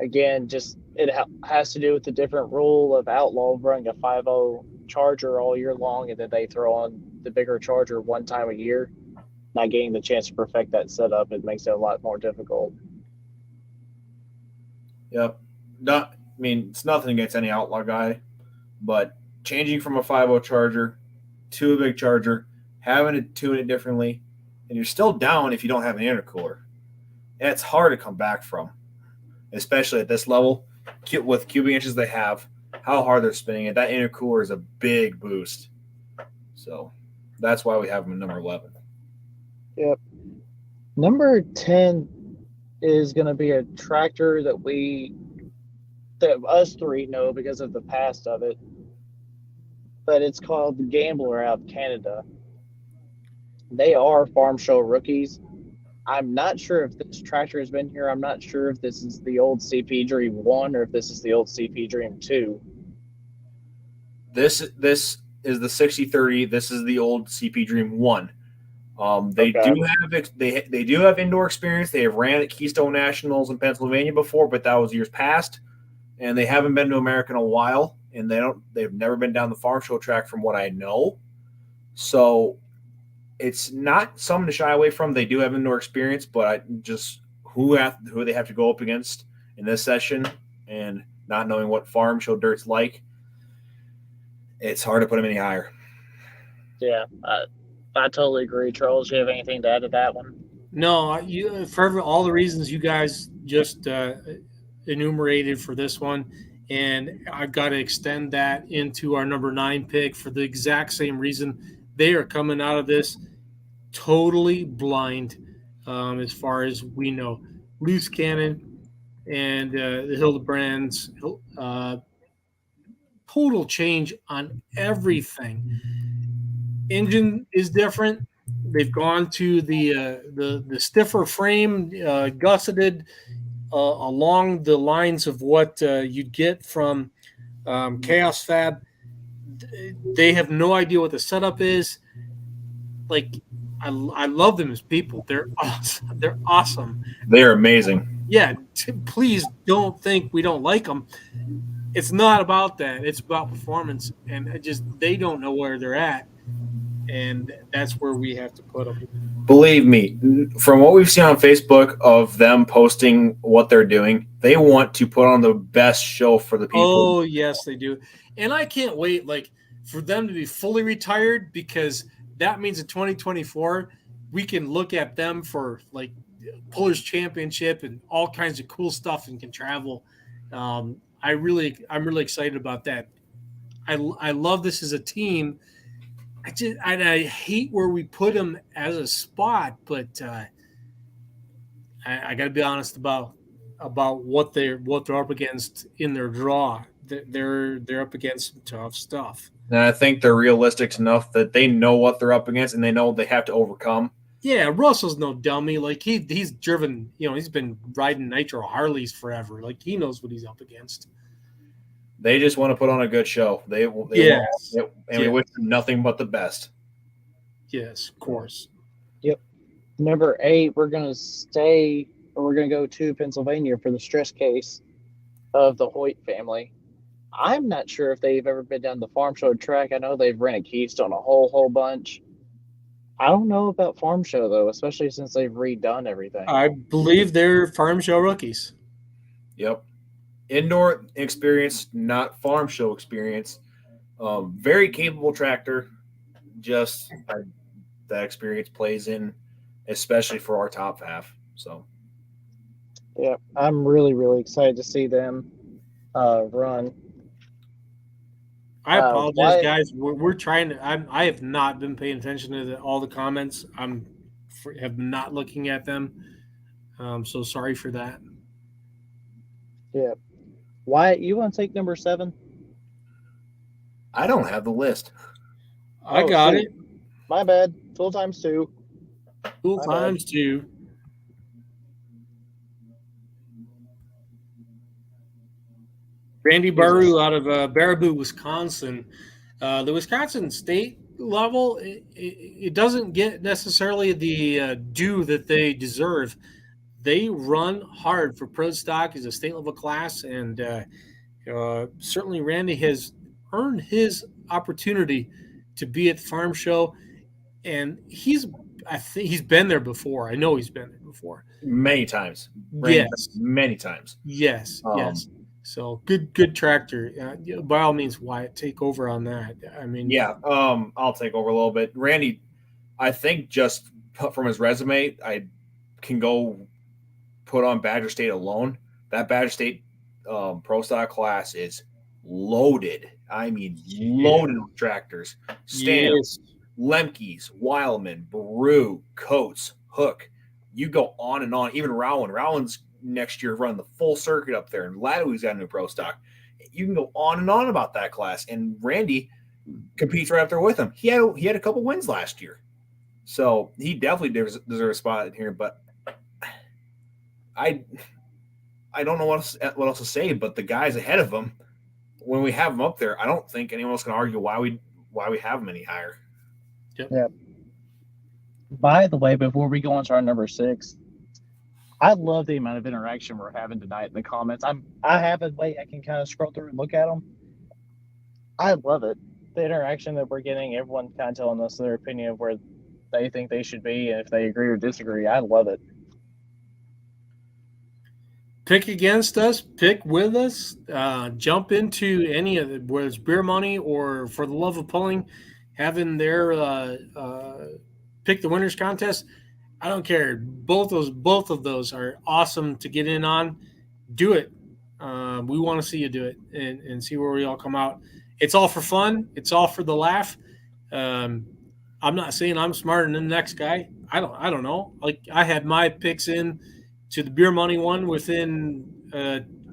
Again, just it has to do with the different rule of Outlaw running a 5.0 Charger all year long, and then they throw on the bigger Charger one time a year. Not getting the chance to perfect that setup, it makes it a lot more difficult. Yep. It's nothing against any Outlaw guy, but changing from a 5.0 Charger to a big Charger, having to tune it differently, and you're still down if you don't have an intercooler. It's hard to come back from, especially at this level with cubic inches they have, how hard they're spinning it. That intercooler is a big boost. So that's why we have them at number 11. Yep. Number 10 is going to be a tractor that us three know because of the past of it. But it's called the Gambler out of Canada. They are farm show rookies. I'm not sure if this tractor has been here. I'm not sure if this is the old CP Dream 1 or if this is the old CP Dream 2. This is the 6030. This is the old CP Dream 1. They do have indoor experience. They have ran at Keystone Nationals in Pennsylvania before, but that was years past, and they haven't been to America in a while. And they've never been down the farm show track from what I know. So it's not something to shy away from. They do have indoor experience, but who they have to go up against in this session and not knowing what farm show dirt's like, it's hard to put them any higher. Yeah, I totally agree. Charles, you have anything to add to that one? No, for all the reasons you guys just enumerated for this one. And I've got to extend that into our number 9 pick for the exact same reason. They are coming out of this totally blind, as far as we know. Loose cannon and the Hildebrands, total change on everything. Engine is different. They've gone to the stiffer frame, gusseted, along the lines of what you'd get from Chaos Fab. They have no idea what the setup is. Like, I love them as people. They're awesome. They're awesome. They're amazing. Yeah, please don't think we don't like them. It's not about that. It's about performance, and they don't know where they're at, and that's where we have to put them. Believe me, from what we've seen on Facebook of them posting what they're doing, they want to put on the best show for the people. Oh, yes, they do. And I can't wait, for them to be fully retired, because that means in 2024, we can look at them for, Pullers Championship and all kinds of cool stuff and can travel. I'm really excited about that. I love this as a team. I hate where we put them as a spot, but I got to be honest about what they're up against in their draw. They're up against some tough stuff. And I think they're realistic enough that they know what they're up against and they know they have to overcome. Yeah, Russell's no dummy. He's driven, he's been riding Nitro Harleys forever. He knows what he's up against. They just want to put on a good show. We wish them nothing but the best. Yes, of course. Yep. Number 8, we're going to go to Pennsylvania for the stress case of the Hoyt family. I'm not sure if they've ever been down the farm show track. I know they've rented Keystone a whole bunch. I don't know about farm show, though, especially since they've redone everything. I believe they're farm show rookies. Yep. Indoor experience, not farm show experience. Very capable tractor. Just that experience plays in, especially for our top half. So, yeah, I'm really, really excited to see them run. I apologize, guys. We're trying to. I have not been paying attention to all the comments. Have not looking at them. So sorry for that. Yeah. Wyatt, you want to take number 7? I don't have the list. I got it. My bad. Full times 2. Full times 2. Randy Baru out of Baraboo, Wisconsin. The Wisconsin State level, it doesn't get necessarily the due that they deserve. They run hard for pro stock as a state level class, and certainly Randy has earned his opportunity to be at the farm show, and I think he's been there before. I know he's been there before. Many times. Yes, Many times. yes, yes. So good tractor. By all means, Wyatt, take over on that. I mean, yeah, I'll take over a little bit. Randy, I think just from his resume, I can go put on Badger State alone. That Badger State pro stock class is loaded. I mean, loaded with tractors. Stamps, Lemke's, Wildman, Baru, Coates, Hook. You go on and on. Even Rowan. Rowan's next year running the full circuit up there, and Ladowie's got a new pro stock. You can go on and on about that class, and Randy competes right up there with him. He had a couple wins last year, so he definitely deserves a spot in here. But I don't know what else to say. But the guys ahead of him, when we have them up there, I don't think anyone else can argue why we have them any higher. Yep. Yeah. By the way, before we go on to our number 6, I love the amount of interaction we're having tonight in the comments. I have a way I can kind of scroll through and look at them. I love it. The interaction that we're getting, everyone kind of telling us their opinion of where they think they should be, and if they agree or disagree. I love it. Pick against us, pick with us, jump into any of it, whether it's beer money or for the love of pulling, having their pick the winners contest. I don't care. Both of those are awesome to get in on. Do it. We want to see you do it and see where we all come out. It's all for fun. It's all for the laugh. I'm not saying I'm smarter than the next guy. I don't know. Like, I had my picks in to the beer money one within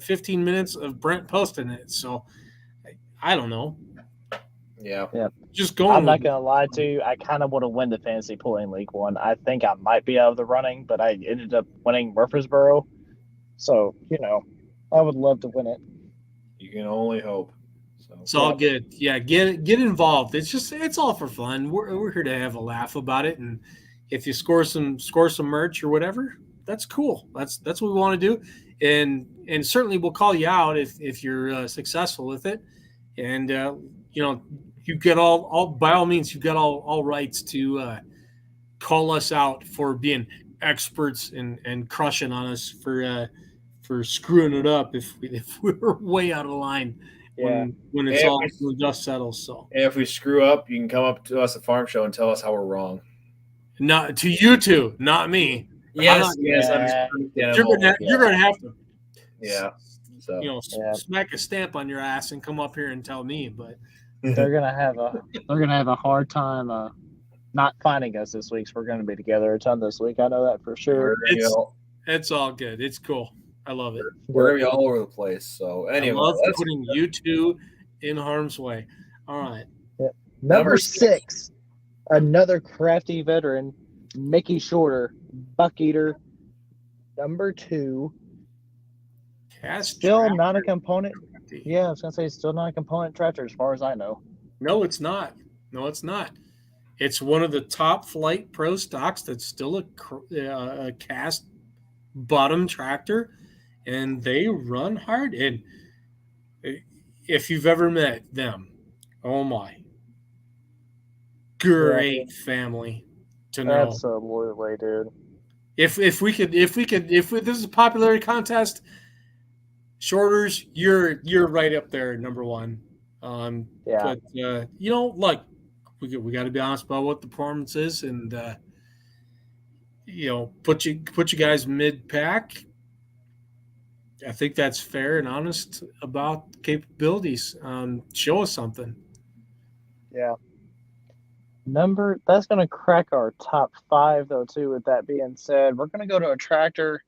15 minutes of Brent posting it. So I don't know. Yeah. Just going. I'm not gonna lie to you. I kind of want to win the fantasy pulling league one. I think I might be out of the running, but I ended up winning Murfreesboro. So I would love to win it. You can only hope. So. It's all good. Yeah, get involved. It's all for fun. We're here to have a laugh about it, and if you score some merch or whatever, that's cool. That's what we want to do, and certainly we'll call you out if you're successful with it, and you get all by all means you've got all rights to call us out for being experts and crushing on us for screwing it up if we're way out of line when it's all when the dust settles. So if we screw up, you can come up to us at Farm Show and tell us how we're wrong. Not to you two, not me. Yes. You're gonna have to. Yeah. So smack a stamp on your ass and come up here and tell me, but they're gonna have a hard time not finding us this week. So we're gonna be together a ton this week. I know that for sure. It's all good. It's cool. I love it. We're gonna be all over the place. So anyway, I love putting you two in harm's way. All right. Yeah. Number 6, another crafty veteran, Mickey Shorter, Buck Eater. Number 2. Still not a component. Yeah, I was gonna say still not a component tractor as far as I know. No, it's not. It's one of the top flight pro stocks that's still a cast bottom tractor, and they run hard. And if you've ever met them, oh my, great family to know. Absolutely, dude. If this is a popularity contest, Shorters, you're right up there, number one. But we got to be honest about what the performance is, and put you guys mid pack. I think that's fair and honest about capabilities. Show us something. Yeah. That's going to crack our top 5 though too. With that being said, we're going to go to a tractor.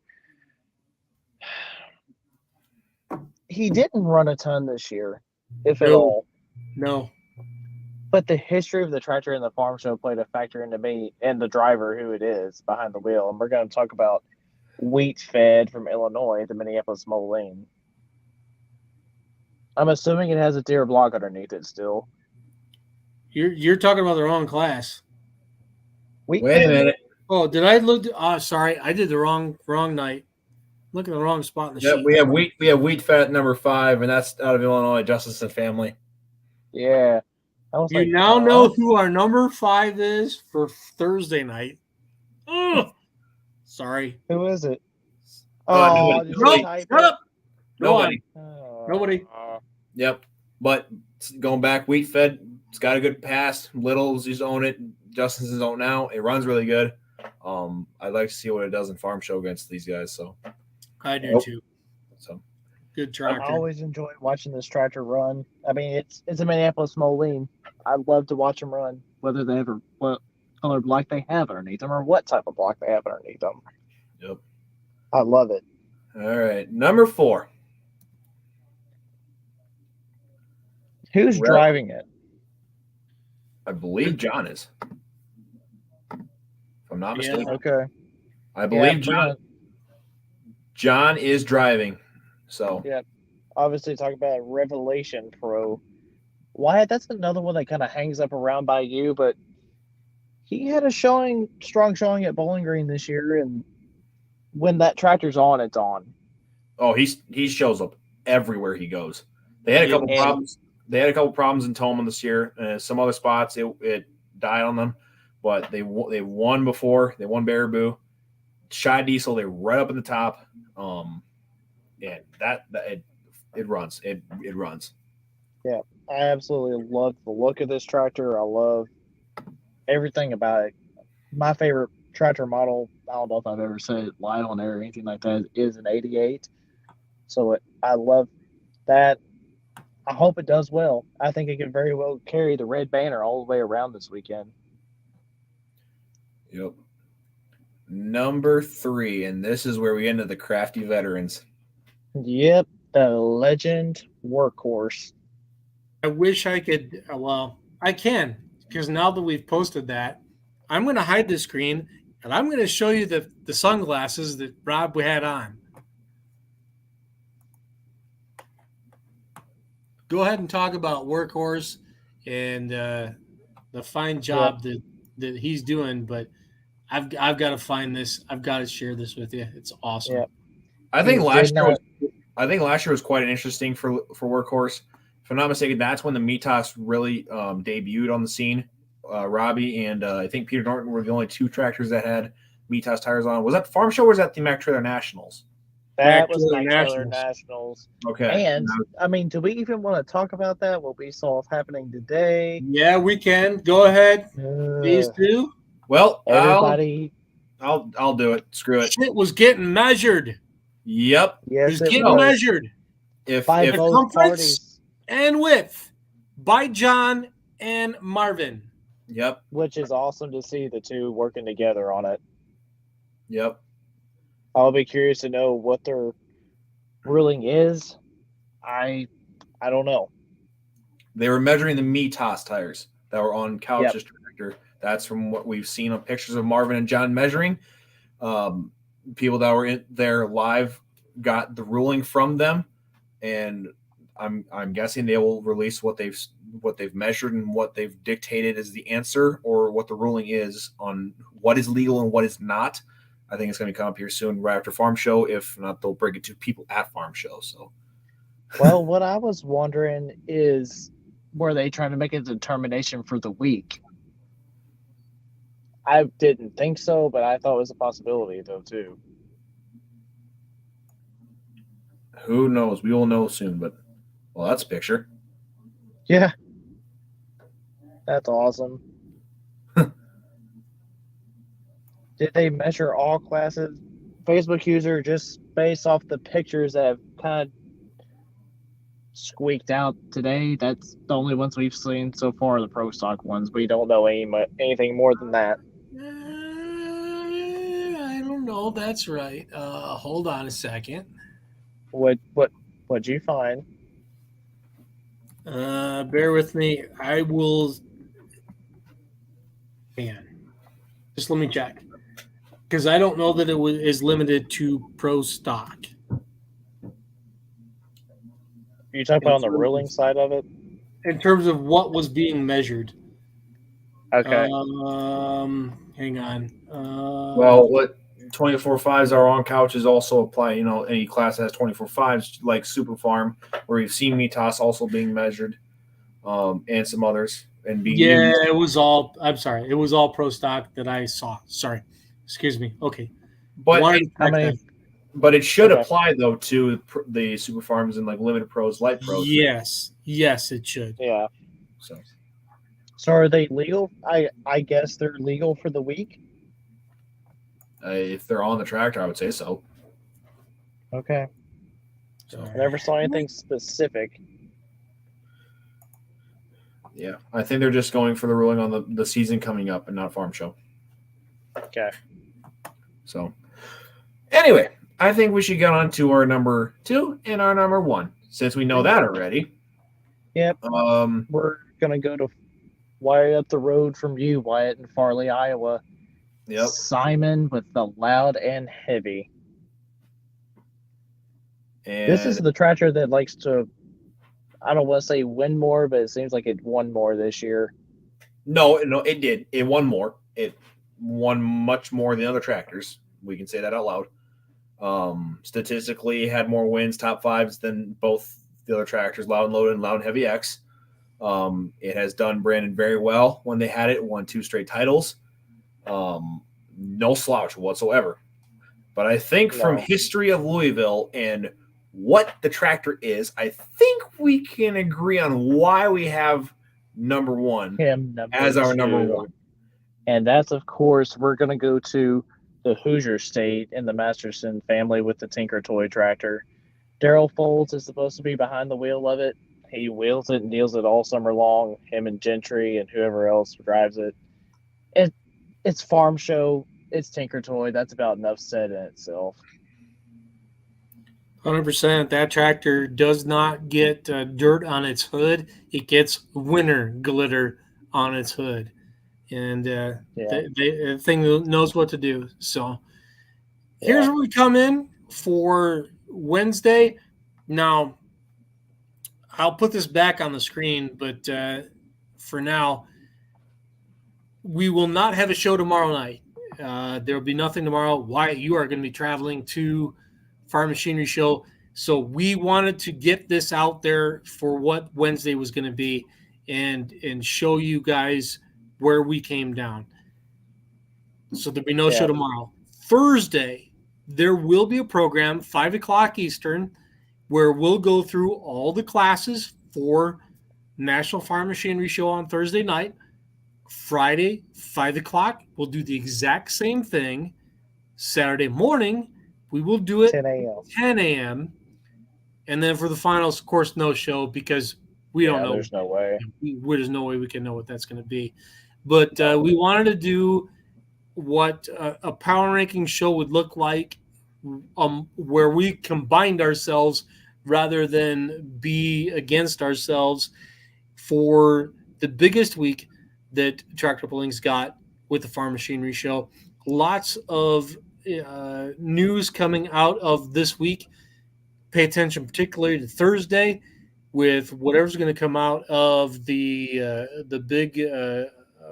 He didn't run a ton this year, if at all. No. But the history of the tractor and the farm show played a factor into me and the driver who it is behind the wheel. And we're going to talk about Wheat Fed from Illinois, the Minneapolis Moline. I'm assuming it has a deer block underneath it still. You're talking about the wrong class. Wait a minute. Oh, did I look? Sorry, I did the wrong night. Look at the wrong spot in the Yep, sheet. we have wheat fat at number 5, and that's out of Illinois, Justice and Family. Yeah. I was You like, now know who our number 5 is for Thursday night. Oh, sorry. who is it? Nobody. did you Nobody. type Shut it? up. Go Nobody. on. Nobody. Yep. But going back, wheat fed, it's got a good pass. Little's used to own it. Justin's his own now. It runs really good. I'd like to see what it does in farm show against these guys. So I do too. So Good I tractor. always enjoy watching this tractor run. I mean, it's a Minneapolis Moline. I love to watch them run, whether they have what color block they have underneath them or what type of block they have underneath them. Yep. I love it. All right. Number 4. Who's Well- driving it? I believe John is. If I'm not Yeah. mistaken. Okay. I believe Yeah, John is driving. So Yeah. Obviously, talk about Revelation Pro. Wyatt, that's another one that kind of hangs up around by you, but he had a strong showing at Bowling Green this year, and when that tractor's on, it's on. he shows up everywhere he goes. They had a couple And- problems. They had a couple problems in Tolman this year. Some other spots it died on them, but they won before. They won Baraboo. Shy Diesel, they're right up at the top. Yeah, it runs. It runs. I absolutely love the look of this tractor. I love everything about it. My favorite tractor model, I don't know if I've ever said it live on air or anything like that, is an 88. So I love that. I hope it does well. I think it could very well carry the red banner all the way around this weekend. Yep. Number 3, and this is where we get into the crafty veterans. Yep, the Legend Workhorse. I wish I could. Well, I can, because now that we've posted that, I'm going to hide the screen and I'm going to show you the sunglasses that Rob had on. Go ahead and talk about Workhorse and the fine job that he's doing, but I've got to find this. I've got to share this with you. It's awesome. Yeah. I think last did year was quite an interesting for Workhorse. If I'm not mistaken, that's when the Mitas really debuted on the scene. Robbie and I think Peter Norton were the only 2 tractors that had Mitas tires on. Was that the Farm Show or was that the Mac Trailer Nationals? That was Trailer my Trailer Nationals. Nationals. Okay. And, I mean, do we even want to talk about that? What we saw happening today? Yeah, we can. Go ahead. These two. Well, Everybody. I'll do it. Screw it. Shit was getting measured. Yep. It Yes, was it getting was. measured If By both Circumference? parties, and width by John and Marvin. Yep. which is awesome to see the two working together on it. Yep. I'll be curious to know what their ruling is. I don't know. They were measuring the Mitas tires that were on Couch's tractor. That's from what we've seen on pictures of Marvin and John measuring. People that were in there live got the ruling from them, and I'm guessing they will release what they've measured and what they've dictated as the answer, or what the ruling is on what is legal and what is not. I think it's going to come up here soon, right after Farm Show. If not, they'll bring it to people at Farm Show. So, Well, what I was wondering is, were they trying to make a determination for the week? I didn't think so, but I thought it was a possibility, though, too. who knows? We will know soon. But well, that's a picture. Yeah. That's awesome. Did they measure all classes? Facebook user, just based off the pictures that have kind of squeaked out today, that's the only ones we've seen so far, the pro stock ones. We don't know anything more than that. I don't know. That's right. Hold on a second. What'd you find? Bear with me. I will. Man, just let me check, because I don't know that is limited to pro stock. You talking about on the ruling side of it? In terms of what was being measured, Okay. Hang on. Well, what 24/5s are on couches also apply. Any class that has 24/5s, like Super Farm, where you've seen me toss also being measured, and some others, and being yeah, used. it was all. I'm sorry, it was all pro stock that I saw. Sorry, excuse me. Okay, But wanted it, to How correct many? that. but it should Okay. apply though to the Super Farms and like Limited Pros, Light Pros. Yes, it should. Yeah. So So are they legal? I guess they're legal for the week. if they're on the tractor, I would say so. Okay. So I never saw anything specific. yeah, I think they're just going for the ruling on the season coming up and not Farm Show. Okay. So anyway, I think we should get on to our number 2 and our number 1 since we know that already. Yep. Um, We're gonna go to Wyatt up the road from you, Wyatt in Farley, Iowa. yep. Simon with the loud and heavy. And This is the tractor that likes to, I don't want to say win more, but it seems like it won more this year. no, it did. It won more. It won much more than other tractors. We can say that out loud. Statistically, it had more wins, top 5s than both the other tractors, Loud and Loaded and Loud and Heavy X. It has done Brandon very well when they had it. Won 2 straight titles. No slouch whatsoever. But I think from No. history of Louisville and what the tractor is, I think we can agree on why we have number 1 Him number as our number 2. 1. And that's, of course, we're going to go to the Hoosier State in the Masterson family with the Tinker Toy tractor. Daryl Folds is supposed to be behind the wheel of it. He wheels it and deals it all summer long, him and Gentry and whoever else drives it. It's Farm Show. It's Tinker Toy. That's about enough said in itself. 100%. That tractor does not get dirt on its hood. It gets winter glitter on its hood. And the thing knows what to do. So here's where we come in for Wednesday. Now, I'll put this back on the screen, but for now, we will not have a show tomorrow night. There will be nothing tomorrow. Wyatt, you are going to be traveling to Farm Machinery Show. So we wanted to get this out there for what Wednesday was going to be and show you guys where we came down. So there'll be no show tomorrow. Thursday, there will be a program, 5 o'clock Eastern, where we'll go through all the classes for National Farm Machinery Show on Thursday night. Friday, 5 o'clock, we'll do the exact same thing. Saturday morning, we will do it 10 a.m. 10 a.m. And then for the finals, of course, no show because we don't know. There's no way. There's no way we can know what that's going to be. But we wanted to do what a power ranking show would look like, where we combined ourselves rather than be against ourselves for the biggest week that Tractor Pulling's got with the Farm Machinery Show. Lots of news coming out of this week. Pay attention particularly to Thursday with whatever's going to come out of the big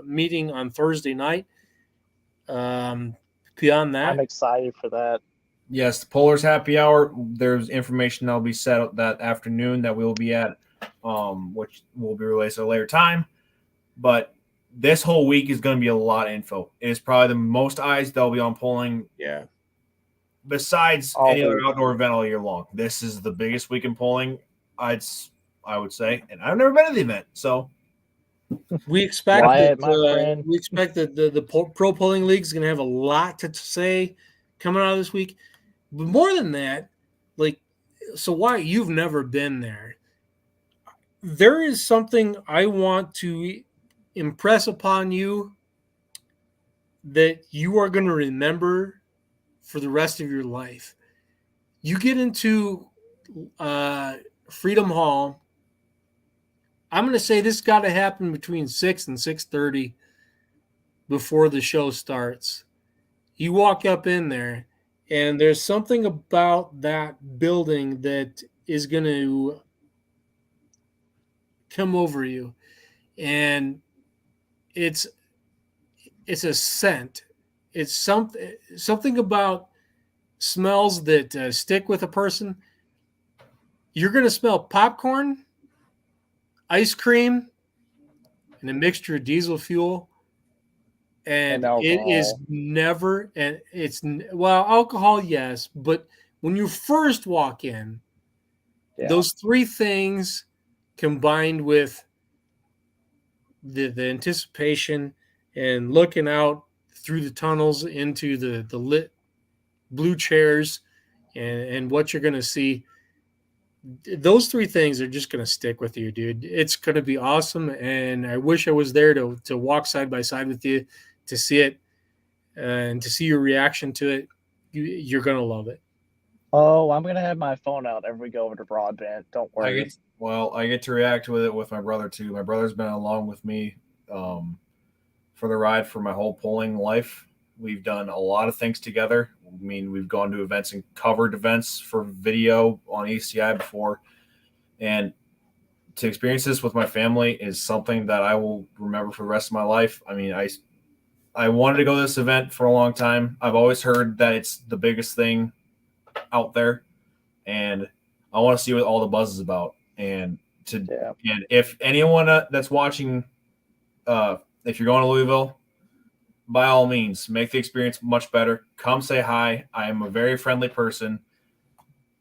meeting on Thursday night. Beyond that, I'm excited for that. Yes, the Polars Happy Hour. There's information that'll be set that afternoon that we'll be at, which will be released at a later time. But this whole week is going to be a lot of info. It is probably the most eyes that'll be on polling. Yeah. Besides any other outdoor event all year long, this is the biggest week in polling. I would say, and I've never been to the event, so we expect Wyatt, that my friend. we expect that the pro polling league is going to have a lot to say coming out of this week. But more than that, so Wyatt, you've never been there. There is something I want to impress upon you that you are going to remember for the rest of your life. You get into Freedom Hall. I'm going to say this got to happen between 6 and 6:30 before the show starts. You walk up in there, and there's something about that building that is going to come over you. And it's it's a scent. It's something about smells that stick with a person. You're going to smell popcorn, ice cream, and a mixture of diesel fuel. And it alcohol. is never, and it's, well, alcohol, yes, but when you first walk in, those three things combined with the anticipation and looking out through the tunnels into the lit blue chairs and what you're going to see, those three things are just going to stick with you, dude. It's going to be awesome, and I wish I was there to walk side by side with you to see it and to see your reaction to it. You're going to love it. Oh, I'm going to have my phone out if we go over to broadband. Don't worry. I get to react with it with my brother too. My brother's been along with me for the ride for my whole polling life. We've done a lot of things together. I mean, we've gone to events and covered events for video on ECI before. And to experience this with my family is something that I will remember for the rest of my life. I mean, I wanted to go to this event for a long time. I've always heard that it's the biggest thing out there, and I want to see what all the buzz is about. And if anyone that's watching, if you're going to Louisville, by all means, make the experience much better. Come say hi. I am a very friendly person.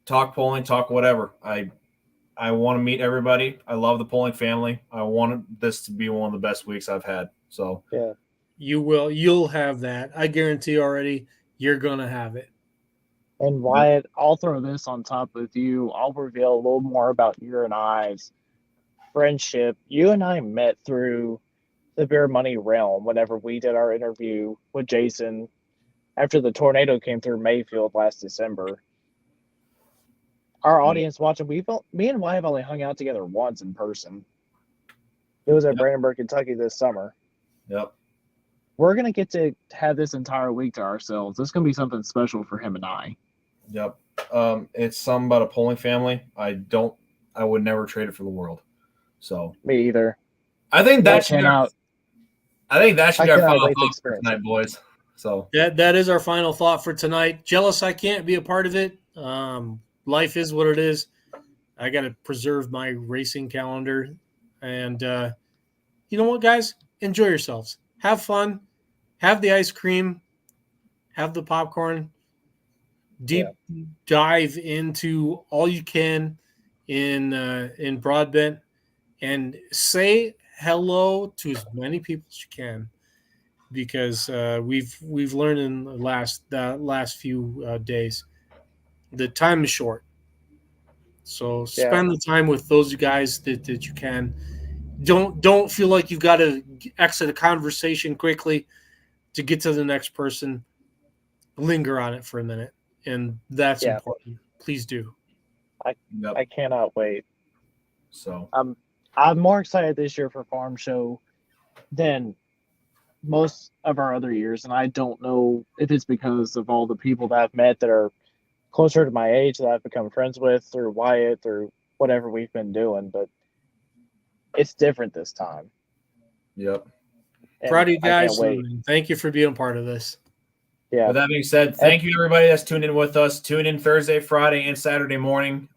Talk polling, talk whatever. I want to meet everybody. I love the polling family. I want this to be one of the best weeks I've had. So yeah, you'll have that. I guarantee already you're going to have it. And Wyatt, I'll throw this on top with you. I'll reveal a little more about you and I's friendship. You and I met through the Beer Money realm whenever we did our interview with Jason after the tornado came through Mayfield last December. Our audience watching, me and Wyatt have only hung out together once in person. It was at Brandenburg, Kentucky this summer. Yep. We're going to get to have this entire week to ourselves. This is going to be something special for him and I. Yep. It's something about a polling family. I would never trade it for the world. So Me either. I think that should be our final thought for tonight, boys. So that is our final thought for tonight. Jealous I can't be a part of it. Life is what it is. I got to preserve my racing calendar. And you know what, guys? Enjoy yourselves. Have fun. Have the ice cream. Have the popcorn. Deep dive into all you can in Broadbent, and say hello to as many people as you can, because we've learned in the last few days the time is short. So spend the time with those guys that you can. Don't feel like you've got to exit a conversation quickly to get to the next person. Linger on it for a minute, and that's important. Please do. I cannot wait. So I'm more excited this year for Farm Show than most of our other years, and I don't know if it's because of all the people that I've met that are closer to my age that I've become friends with through Wyatt, through whatever we've been doing, but it's different this time. Yep. And proud of you guys. I can't wait. Thank you for being part of this. Yeah. With that being said, thank you everybody that's tuned in with us. Tune in Thursday, Friday, and Saturday morning.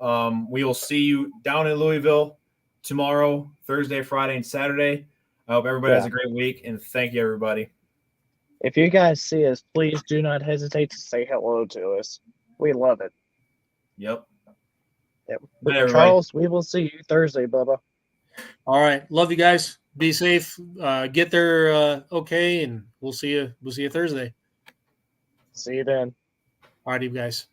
We will see you down in Louisville tomorrow, Thursday, Friday, and Saturday. I hope everybody has a great week, and thank you, everybody. If you guys see us, please do not hesitate to say hello to us. We love it. Yep. But Charles, we will see you Thursday, Bubba. All right. Love you guys. Be safe. Get there okay, and we'll see you Thursday. See you then. All right, you guys.